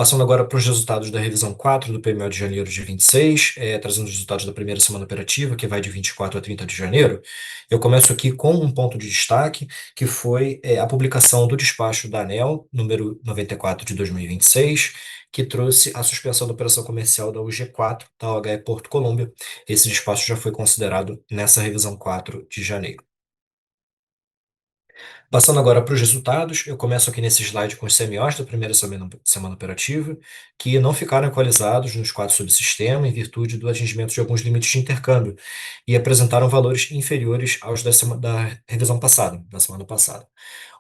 Passando agora para os resultados da revisão 4 do PMO de janeiro de 26, trazendo os resultados da primeira semana operativa, que vai de 24 a 30 de janeiro, eu começo aqui com um ponto de destaque, que foi a publicação do despacho da ANEEL, número 94 de 2026, que trouxe a suspensão da operação comercial da UG4, da OHE Porto Colômbia. Esse despacho já foi considerado nessa revisão 4 de janeiro. Passando agora para os resultados, eu começo aqui nesse slide com os CMOs da primeira semana operativa, que não ficaram equalizados nos quatro subsistemas em virtude do atingimento de alguns limites de intercâmbio e apresentaram valores inferiores aos da revisão passada, da semana passada.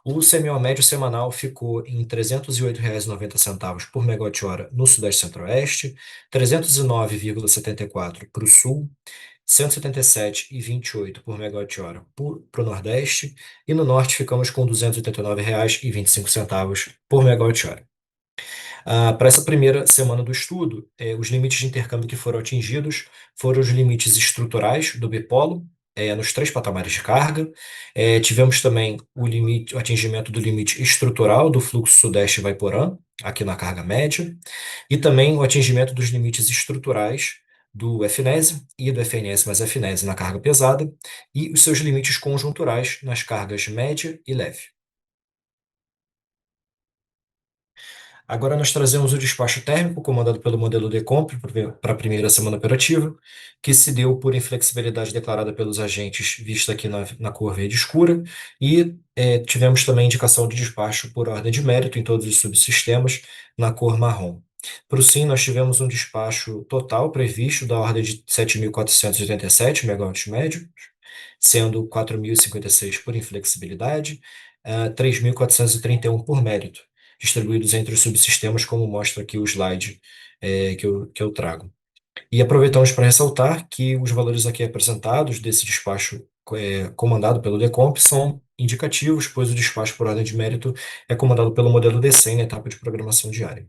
O CMO médio semanal ficou em R$ 308,90 por megawatt-hora no Sudeste Centro-Oeste, 309,74 para o Sul, 177,28 por megawatt-hora para o Nordeste, e no Norte ficamos com R$ 289,25 por megawatt-hora. Para essa primeira semana do estudo, os limites de intercâmbio que foram atingidos foram os limites estruturais do bipolo, nos três patamares de carga. Tivemos também o atingimento do limite estrutural do fluxo Sudeste Vaiporã, aqui na carga média, e também o atingimento dos limites estruturais do FNES e do FNS mais FNES na carga pesada, e os seus limites conjunturais nas cargas média e leve. Agora nós trazemos o despacho térmico, comandado pelo modelo Decomp para a primeira semana operativa, que se deu por inflexibilidade declarada pelos agentes, vista aqui na cor verde escura, e tivemos também indicação de despacho por ordem de mérito em todos os subsistemas, na cor marrom. Para o SIM, nós tivemos um despacho total previsto da ordem de 7.487 megawatts médios, sendo 4.056 por inflexibilidade, 3.431 por mérito, distribuídos entre os subsistemas, como mostra aqui o slide que eu trago. E aproveitamos para ressaltar que os valores aqui apresentados desse despacho comandado pelo Decomp são indicativos, pois o despacho por ordem de mérito é comandado pelo modelo D100 na etapa de programação diária.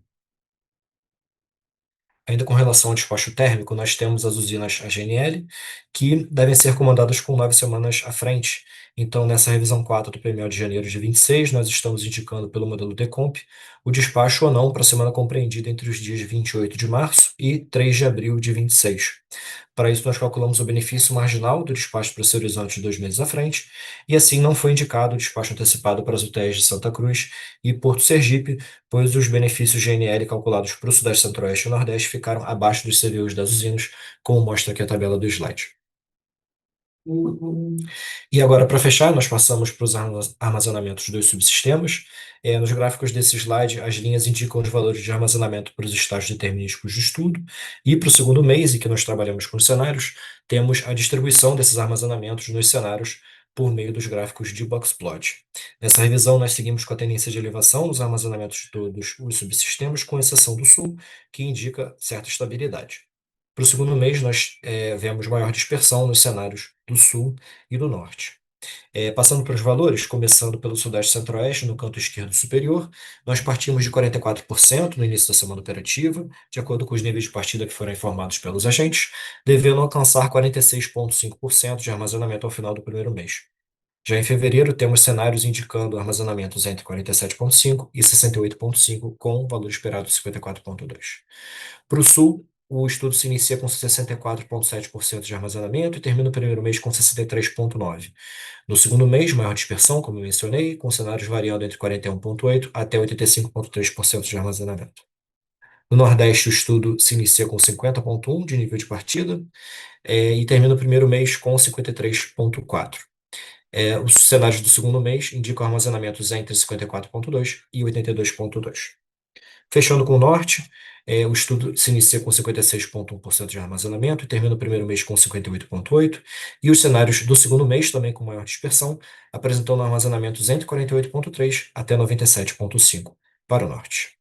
Ainda com relação ao despacho térmico, nós temos as usinas AGNL, que devem ser comandadas com 9 semanas à frente. Então, nessa revisão 4 do PMO de janeiro de 26, nós estamos indicando pelo modelo Decomp o despacho ou não para a semana compreendida entre os dias 28 de março e 3 de abril de 26. Para isso, nós calculamos o benefício marginal do despacho para esse horizonte de 2 meses à frente, e assim não foi indicado o despacho antecipado para as UTEs de Santa Cruz e Porto Sergipe, pois os benefícios GNL calculados para o Sudeste, Centro-Oeste e Nordeste ficaram abaixo dos CVUs das usinas, como mostra aqui a tabela do slide. E agora, para fechar, nós passamos para os armazenamentos dos subsistemas. Nos gráficos desse slide, as linhas indicam os valores de armazenamento para os estágios determinísticos de estudo, e para o segundo mês, em que nós trabalhamos com os cenários, temos a distribuição desses armazenamentos nos cenários por meio dos gráficos de boxplot. Nessa revisão, nós seguimos com a tendência de elevação nos armazenamentos de todos os subsistemas, com exceção do Sul, que indica certa estabilidade. Para o segundo mês, nós vemos maior dispersão nos cenários do Sul e do Norte. Passando para os valores, começando pelo Sudeste Centro-Oeste, no canto esquerdo superior, nós partimos de 44% no início da semana operativa, de acordo com os níveis de partida que foram informados pelos agentes, devendo alcançar 46,5% de armazenamento ao final do primeiro mês. Já em fevereiro, temos cenários indicando armazenamentos entre 47,5% e 68,5%, com valor esperado de 54,2%. Para o Sul, o estudo se inicia com 64,7% de armazenamento e termina o primeiro mês com 63,9%. No segundo mês, maior dispersão, como eu mencionei, com cenários variando entre 41,8% até 85,3% de armazenamento. No Nordeste, o estudo se inicia com 50,1% de nível de partida e termina o primeiro mês com 53,4%. Os cenários do segundo mês indicam armazenamentos entre 54,2% e 82,2%. Fechando com o Norte, o estudo se inicia com 56,1% de armazenamento e termina o primeiro mês com 58,8%, e os cenários do segundo mês, também com maior dispersão, apresentando armazenamentos entre 48,3% até 97,5% para o Norte.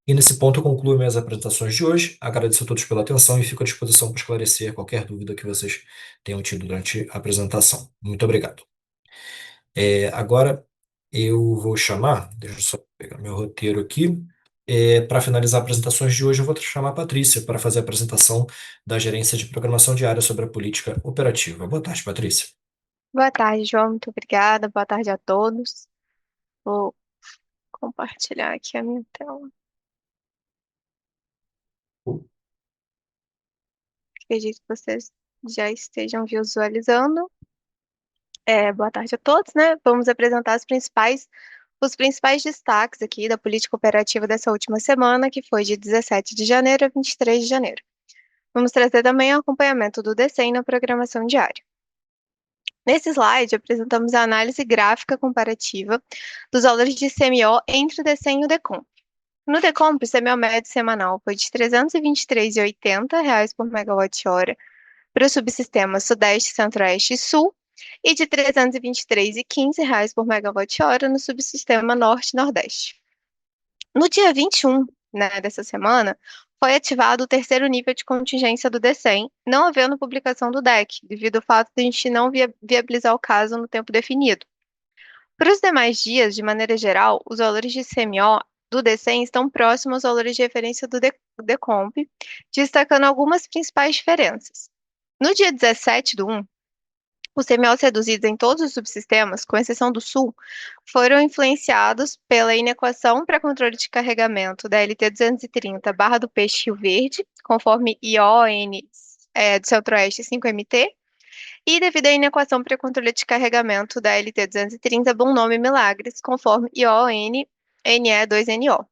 E nesse ponto eu concluo minhas apresentações de hoje. Agradeço a todos pela atenção e fico à disposição para esclarecer qualquer dúvida que vocês tenham tido durante a apresentação. Muito obrigado. Agora eu vou chamar, deixa eu só pegar meu roteiro aqui. Para finalizar as apresentações de hoje, eu vou chamar a Patrícia para fazer a apresentação da Gerência de Programação Diária sobre a política operativa. Boa tarde, Patrícia. Boa tarde, João. Muito obrigada. Boa tarde a todos. Vou compartilhar aqui a minha tela. Acredito que vocês já estejam visualizando. Boa tarde a todos, né? Vamos apresentar os principais destaques aqui da política operativa dessa última semana, que foi de 17 de janeiro a 23 de janeiro. Vamos trazer também o acompanhamento do DCEM na programação diária. Nesse slide, apresentamos a análise gráfica comparativa dos valores de CMO entre o DCEM e o DECOMP. No DECOMP, o CMO médio semanal foi de R$ 323,80 por megawatt-hora para o subsistema Sudeste, Centro-Oeste e Sul, e de R$ 323,15 por megawatt-hora no subsistema Norte-Nordeste. No dia 21, né, dessa semana, foi ativado o terceiro nível de contingência do DCEM, não havendo publicação do DEC, devido ao fato de a gente não viabilizar o caso no tempo definido. Para os demais dias, de maneira geral, os valores de CMO do DCEM estão próximos aos valores de referência do DECOMP, destacando algumas principais diferenças. No dia 17 do 1, os CMOs reduzidos em todos os subsistemas, com exceção do Sul, foram influenciados pela inequação para controle de carregamento da LT 230 Barra do Peixe Rio Verde, conforme ION do Centro-Oeste 5MT, e devido à inequação para controle de carregamento da LT 230 Bom Nome Milagres, conforme ION NE2NO.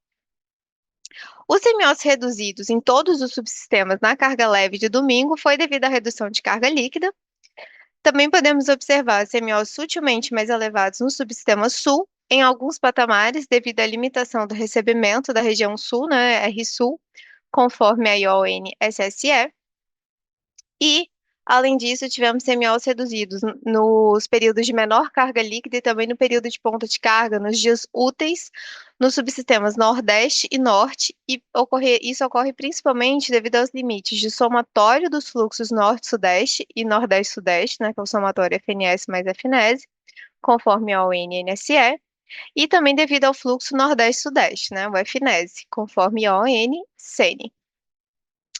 Os CMOs reduzidos em todos os subsistemas na carga leve de domingo foi devido à redução de carga líquida. Também podemos observar CMOs sutilmente mais elevados no subsistema Sul, em alguns patamares, devido à limitação do recebimento da região Sul, né, RSul, conforme a ION SSE. E, além disso, tivemos CMOs reduzidos nos períodos de menor carga líquida e também no período de ponta de carga, nos dias úteis, nos subsistemas Nordeste e Norte, e isso ocorre principalmente devido aos limites de somatório dos fluxos Norte-Sudeste e Nordeste-Sudeste, né, que é o somatório FNS mais FNES, conforme a ON-NSE, e também devido ao fluxo Nordeste-Sudeste, né, o FNES, conforme a ON-CN.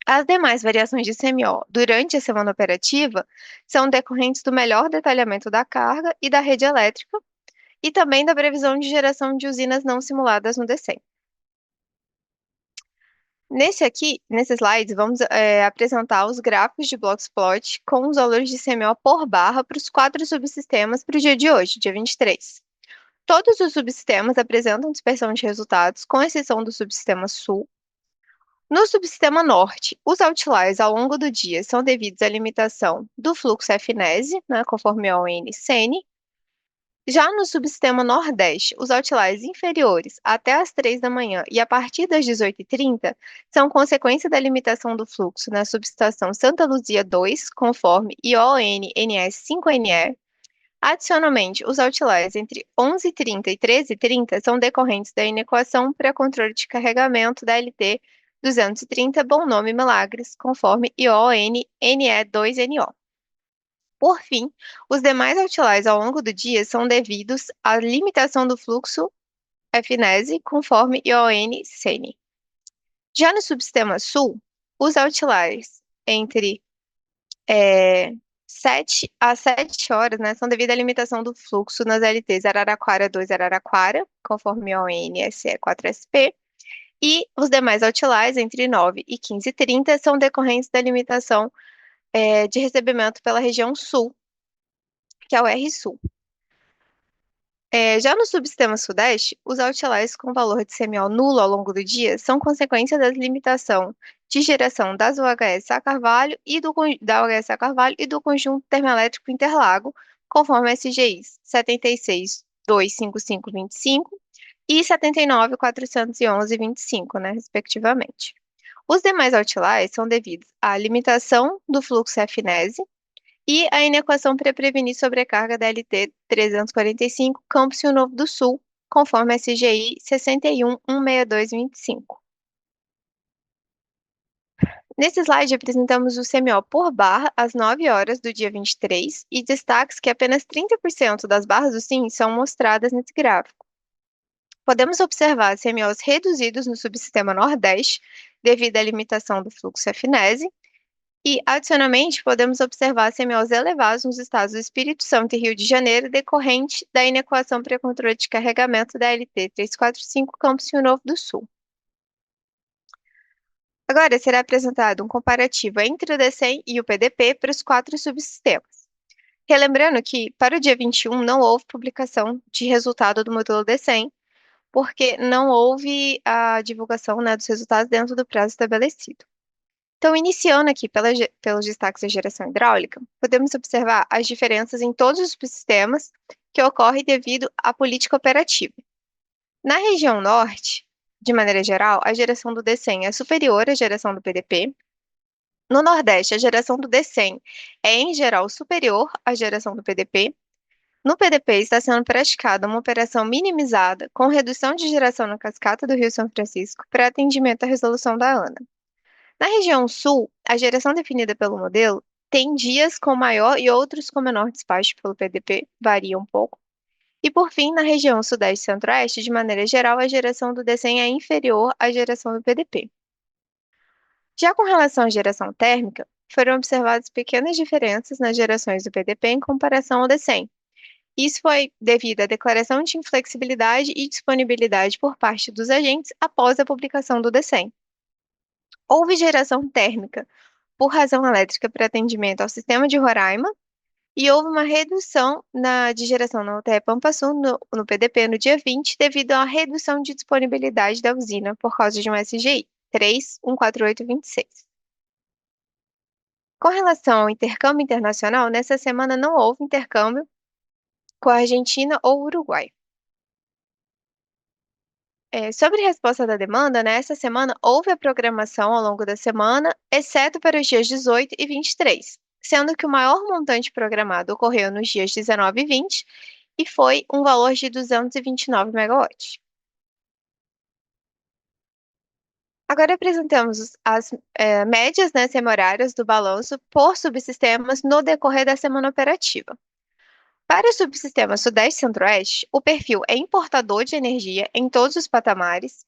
As demais variações de CMO durante a semana operativa são decorrentes do melhor detalhamento da carga e da rede elétrica e também da previsão de geração de usinas não simuladas no DCEM. Nesse slide, vamos apresentar os gráficos de Blockspot com os valores de CMO por barra para os 4 subsistemas para o dia de hoje, dia 23. Todos os subsistemas apresentam dispersão de resultados, com exceção do subsistema Sul. No subsistema Norte, os outliers ao longo do dia são devidos à limitação do fluxo FNES, né, conforme a ON-CN. Já no subsistema Nordeste, os outliers inferiores até as 3 da manhã e a partir das 18h30 são consequência da limitação do fluxo na subestação Santa Luzia 2, conforme ION-NS5NE. Adicionalmente, os outliers entre 11h30 e 13h30 são decorrentes da inequação para controle de carregamento da LT 230 Bom Nome Milagres, conforme ION-NE2NO. Por fim, os demais outliers ao longo do dia são devidos à limitação do fluxo FNES, conforme ION-CN. Já no subsistema Sul, os outliers entre 7 a 7 horas, né, são devido à limitação do fluxo nas LTs Araraquara 2 Araraquara, conforme ION-SE4SP, e os demais outliers entre 9 e 15h30 são decorrentes da limitação de recebimento pela região Sul, que é o RSul. Já no subsistema Sudeste, os outliers com valor de CMO nulo ao longo do dia são consequência da limitação de geração das UHS a Carvalho da UHS a Carvalho e do conjunto termoelétrico Interlago, conforme SGIs 76.255.25 e 79.411.25, né, respectivamente. Os demais outliers são devidos à limitação do fluxo FNES e à inequação para prevenir sobrecarga da LT 345 Campos Rio Novo do Sul, conforme SGI 61.162.25. Nesse slide, apresentamos o CMO por barra às 9 horas do dia 23 e destaques que apenas 30% das barras do SIM são mostradas nesse gráfico. Podemos observar CMOs reduzidos no subsistema Nordeste, devido à limitação do fluxo FNES, e, adicionalmente, podemos observar CMOs elevados nos estados do Espírito Santo e Rio de Janeiro, decorrente da inequação para controle de carregamento da LT 345 Campos Rio Novo do Sul. Agora será apresentado um comparativo entre o DECEM e o PDP para os 4 subsistemas. Relembrando que, para o dia 21, não houve publicação de resultado do modelo DECEM, porque não houve a divulgação, né, dos resultados dentro do prazo estabelecido. Então, iniciando aqui pelos destaques da geração hidráulica, podemos observar as diferenças em todos os subsistemas que ocorrem devido à política operativa. Na região norte, de maneira geral, a geração do DECEM é superior à geração do PDP. No Nordeste, a geração do DECEM é, em geral, superior à geração do PDP. No PDP, está sendo praticada uma operação minimizada com redução de geração na cascata do Rio São Francisco para atendimento à resolução da ANA. Na região sul, a geração definida pelo modelo tem dias com maior e outros com menor despacho pelo PDP, varia um pouco. E por fim, na região sudeste e centro-oeste, de maneira geral, a geração do DECEM é inferior à geração do PDP. Já com relação à geração térmica, foram observadas pequenas diferenças nas gerações do PDP em comparação ao DECEM. Isso foi devido à declaração de inflexibilidade e disponibilidade por parte dos agentes após a publicação do DECEM. Houve geração térmica por razão elétrica para atendimento ao sistema de Roraima, e houve uma redução de geração na UTE Pampasul no PDP no dia 20, devido à redução de disponibilidade da usina por causa de um SGI 314826. Com relação ao intercâmbio internacional, nessa semana não houve intercâmbio com a Argentina ou Uruguai. Sobre resposta da demanda, nessa semana houve a programação ao longo da semana, exceto para os dias 18 e 23, sendo que o maior montante programado ocorreu nos dias 19 e 20 e foi um valor de 229 megawatts. Agora apresentamos as médias, né, semi-horárias do balanço por subsistemas no decorrer da semana operativa. Para o subsistema Sudeste e Centro-Oeste, o perfil é importador de energia em todos os patamares,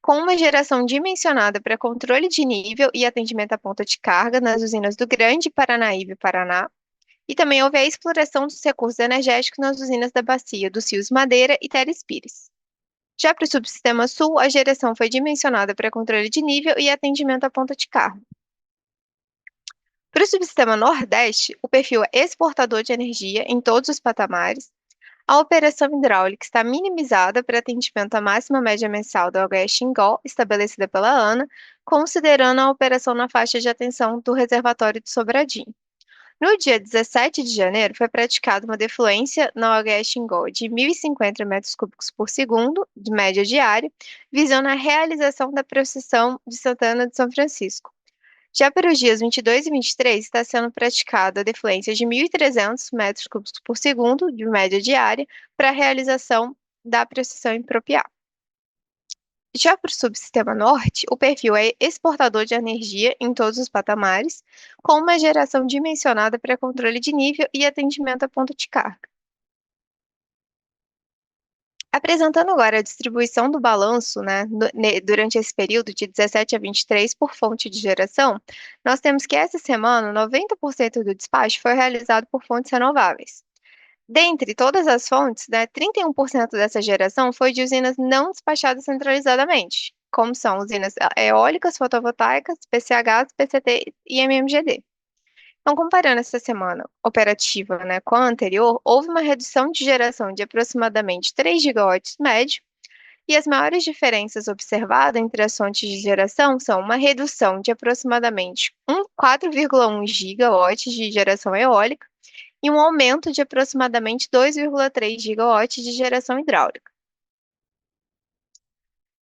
com uma geração dimensionada para controle de nível e atendimento à ponta de carga nas usinas do Grande Paranaíba e Paraná, e também houve a exploração dos recursos energéticos nas usinas da Bacia dos Rios Madeira e Teres Pires. Já para o subsistema Sul, a geração foi dimensionada para controle de nível e atendimento à ponta de carga. Para o subsistema Nordeste, o perfil é exportador de energia em todos os patamares. A operação hidráulica está minimizada para atendimento à máxima média mensal da OHE Xingó, estabelecida pela ANA, considerando a operação na faixa de atenção do reservatório de Sobradinho. No dia 17 de janeiro, foi praticada uma defluência na OHE Xingó de 1.050 metros cúbicos por segundo, de média diária, visando a realização da procissão de Santana de São Francisco. Já para os dias 22 e 23, está sendo praticada a defluência de 1.300 metros cúbicos por segundo, de média diária, para a realização da procissão em Propiá. Já para o subsistema norte, o perfil é exportador de energia em todos os patamares, com uma geração dimensionada para controle de nível e atendimento à ponta de carga. Apresentando agora a distribuição do balanço, né, durante esse período de 17 a 23 por fonte de geração, nós temos que essa semana 90% do despacho foi realizado por fontes renováveis. Dentre todas as fontes, né, 31% dessa geração foi de usinas não despachadas centralizadamente, como são usinas eólicas, fotovoltaicas, PCHs, PCT e MMGD. Então, comparando essa semana operativa, né, com a anterior, houve uma redução de geração de aproximadamente 3 gigawatts médio, e as maiores diferenças observadas entre as fontes de geração são uma redução de aproximadamente 4,1 gigawatts de geração eólica e um aumento de aproximadamente 2,3 gigawatts de geração hidráulica.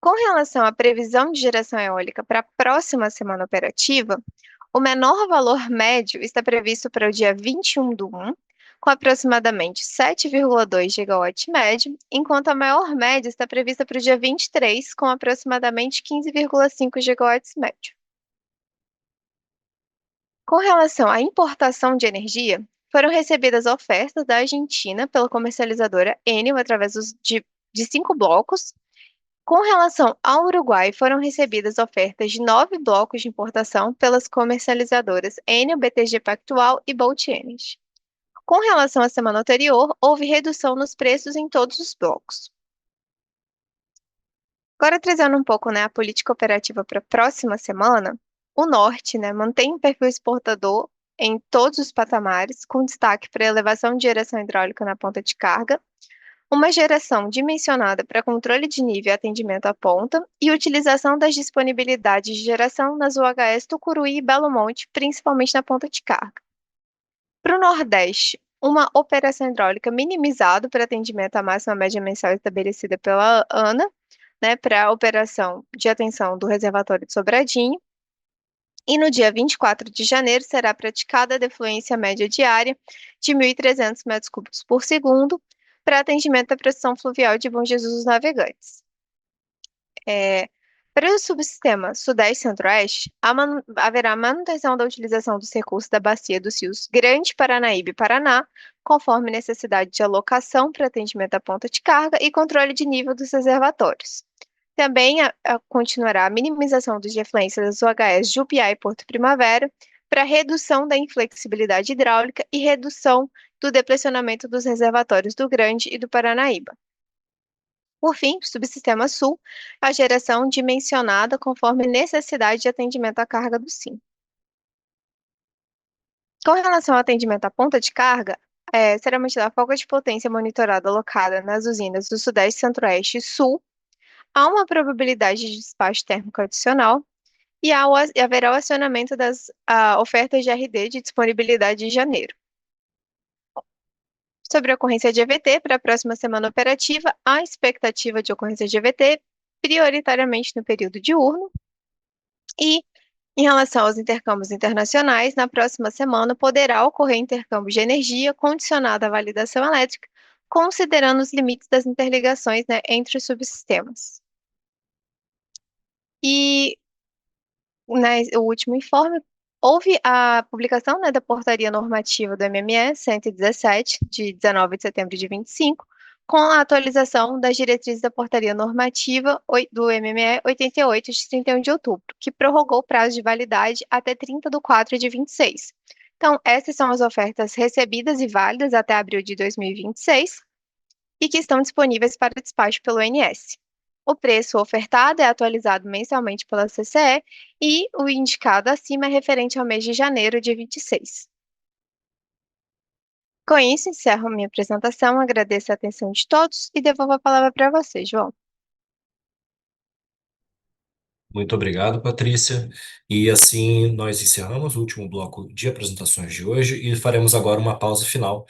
Com relação à previsão de geração eólica para a próxima semana operativa, o menor valor médio está previsto para o dia 21/1, com aproximadamente 7,2 gigawatt médio, enquanto a maior média está prevista para o dia 23, com aproximadamente 15,5 gigawatts médio. Com relação à importação de energia, foram recebidas ofertas da Argentina pela comercializadora Enel através de 5 blocos. Com relação ao Uruguai, foram recebidas ofertas de 9 blocos de importação pelas comercializadoras Enel, BTG Pactual e Bolt Energy. Com relação à semana anterior, houve redução nos preços em todos os blocos. Agora, trazendo um pouco, né, a política operativa para a próxima semana, o Norte, né, mantém um perfil exportador em todos os patamares, com destaque para elevação de geração hidráulica na ponta de carga, uma geração dimensionada para controle de nível e atendimento à ponta e utilização das disponibilidades de geração nas UHS Tucuruí e Belo Monte, principalmente na ponta de carga. Para o Nordeste, uma operação hidráulica minimizada para atendimento à máxima média mensal estabelecida pela ANA, né, para a operação de atenção do reservatório de Sobradinho. E no dia 24 de janeiro será praticada a defluência média diária de 1.300 metros cúbicos por segundo para atendimento da pressão fluvial de Bom Jesus dos Navegantes. Para o subsistema Sudeste Centro-Oeste, haverá manutenção da utilização dos recursos da bacia dos rios Grande Paranaíba e Paraná, conforme necessidade de alocação para atendimento da ponta de carga e controle de nível dos reservatórios. Também continuará a minimização dos defluências das UHS Jupiá e Porto Primavera para redução da inflexibilidade hidráulica e redução do depressionamento dos reservatórios do Grande e do Paranaíba. Por fim, subsistema Sul, a geração dimensionada conforme necessidade de atendimento à carga do SIM. Com relação ao atendimento à ponta de carga, será mantida a folga de potência monitorada alocada nas usinas do Sudeste, Centro-Oeste e Sul. Há uma probabilidade de despacho térmico adicional e haverá o acionamento das ofertas de RD de disponibilidade de janeiro. Sobre a ocorrência de EVT para a próxima semana operativa, há expectativa de ocorrência de EVT prioritariamente no período diurno. E, em relação aos intercâmbios internacionais, na próxima semana poderá ocorrer intercâmbio de energia condicionado à validação elétrica, considerando os limites das interligações, né, entre os subsistemas. E o último informe, houve a publicação, né, da portaria normativa do MME 117, de 19 de setembro de 25, com a atualização das diretrizes da portaria normativa do MME 88, de 31 de outubro, que prorrogou o prazo de validade até 30 de 4 de 26. Então, essas são as ofertas recebidas e válidas até abril de 2026 e que estão disponíveis para despacho pelo ONS. O preço ofertado é atualizado mensalmente pela CCE e o indicado acima é referente ao mês de janeiro de 26. Com isso, encerro minha apresentação, agradeço a atenção de todos e devolvo a palavra para você, João. Muito obrigado, Patrícia. E assim nós encerramos o último bloco de apresentações de hoje e faremos agora uma pausa final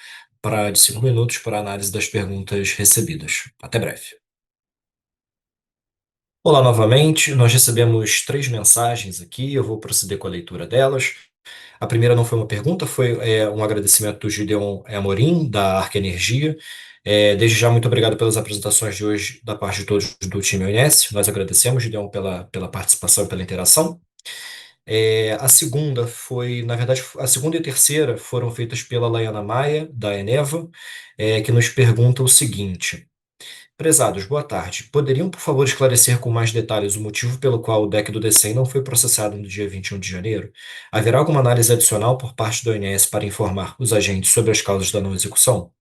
de 5 minutos para análise das perguntas recebidas. Até breve. Olá novamente, nós recebemos 3 mensagens aqui, eu vou proceder com a leitura delas. A primeira não foi uma pergunta, foi um agradecimento do Gideon Amorim, da Arca Energia. Desde já, muito obrigado pelas apresentações de hoje, da parte de todos do time ONS. Nós agradecemos, Gideon, pela participação e pela interação. A segunda foi, na verdade, a segunda e a terceira foram feitas pela Laiana Maia, da Eneva, que nos pergunta o seguinte. Prezados, boa tarde. Poderiam, por favor, esclarecer com mais detalhes o motivo pelo qual o DEC do DECEM não foi processado no dia 21 de janeiro? Haverá alguma análise adicional por parte do ONS para informar os agentes sobre as causas da não execução?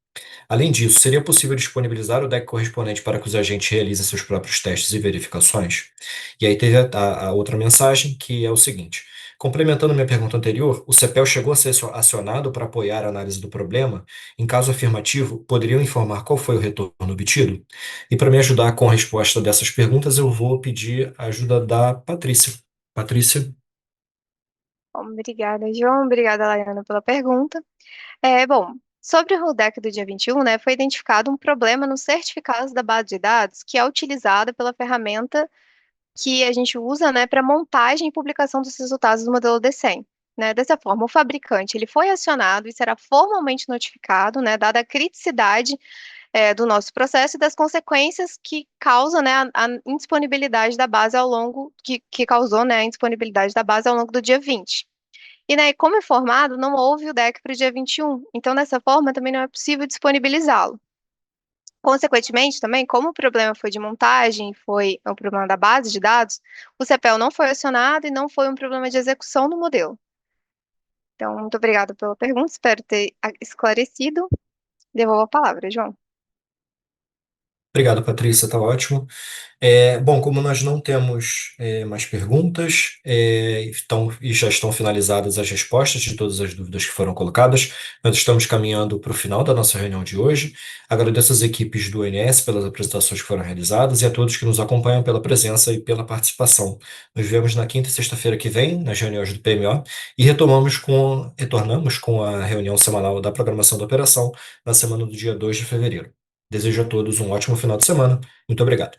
Além disso, seria possível disponibilizar o deck correspondente para que os agentes realizem seus próprios testes e verificações? E aí teve a outra mensagem, que é o seguinte: complementando minha pergunta anterior, o CEPEL chegou a ser acionado para apoiar a análise do problema? Em caso afirmativo, poderiam informar qual foi o retorno obtido? E para me ajudar com a resposta dessas perguntas, eu vou pedir a ajuda da Patrícia. Patrícia? Obrigada, João. Obrigada, Laiana, pela pergunta. Bom, sobre o RUDEC do dia 21, né, foi identificado um problema nos certificados da base de dados que é utilizada pela ferramenta que a gente usa, né, para montagem e publicação dos resultados do modelo D100. Né? Dessa forma, o fabricante ele foi acionado e será formalmente notificado, né, dada a criticidade do nosso processo e das consequências que causam, né, a indisponibilidade da base ao longo, que causou, né, a indisponibilidade da base ao longo do dia 20. E, né, como informado, não houve o DEC para o dia 21, então, dessa forma, também não é possível disponibilizá-lo. Consequentemente, também, como o problema foi de montagem, foi um problema da base de dados, o CEPEL não foi acionado e não foi um problema de execução do modelo. Então, muito obrigada pela pergunta, espero ter esclarecido. Devolvo a palavra, João. Obrigado, Patrícia, tá ótimo. Bom, como nós não temos mais perguntas, e já estão finalizadas as respostas de todas as dúvidas que foram colocadas, nós estamos caminhando para o final da nossa reunião de hoje. Agradeço às equipes do ONS pelas apresentações que foram realizadas e a todos que nos acompanham pela presença e pela participação. Nos vemos na quinta e sexta-feira que vem, nas reuniões do PMO, e retornamos com a reunião semanal da programação da operação na semana do dia 2 de fevereiro. Desejo a todos um ótimo final de semana. Muito obrigado.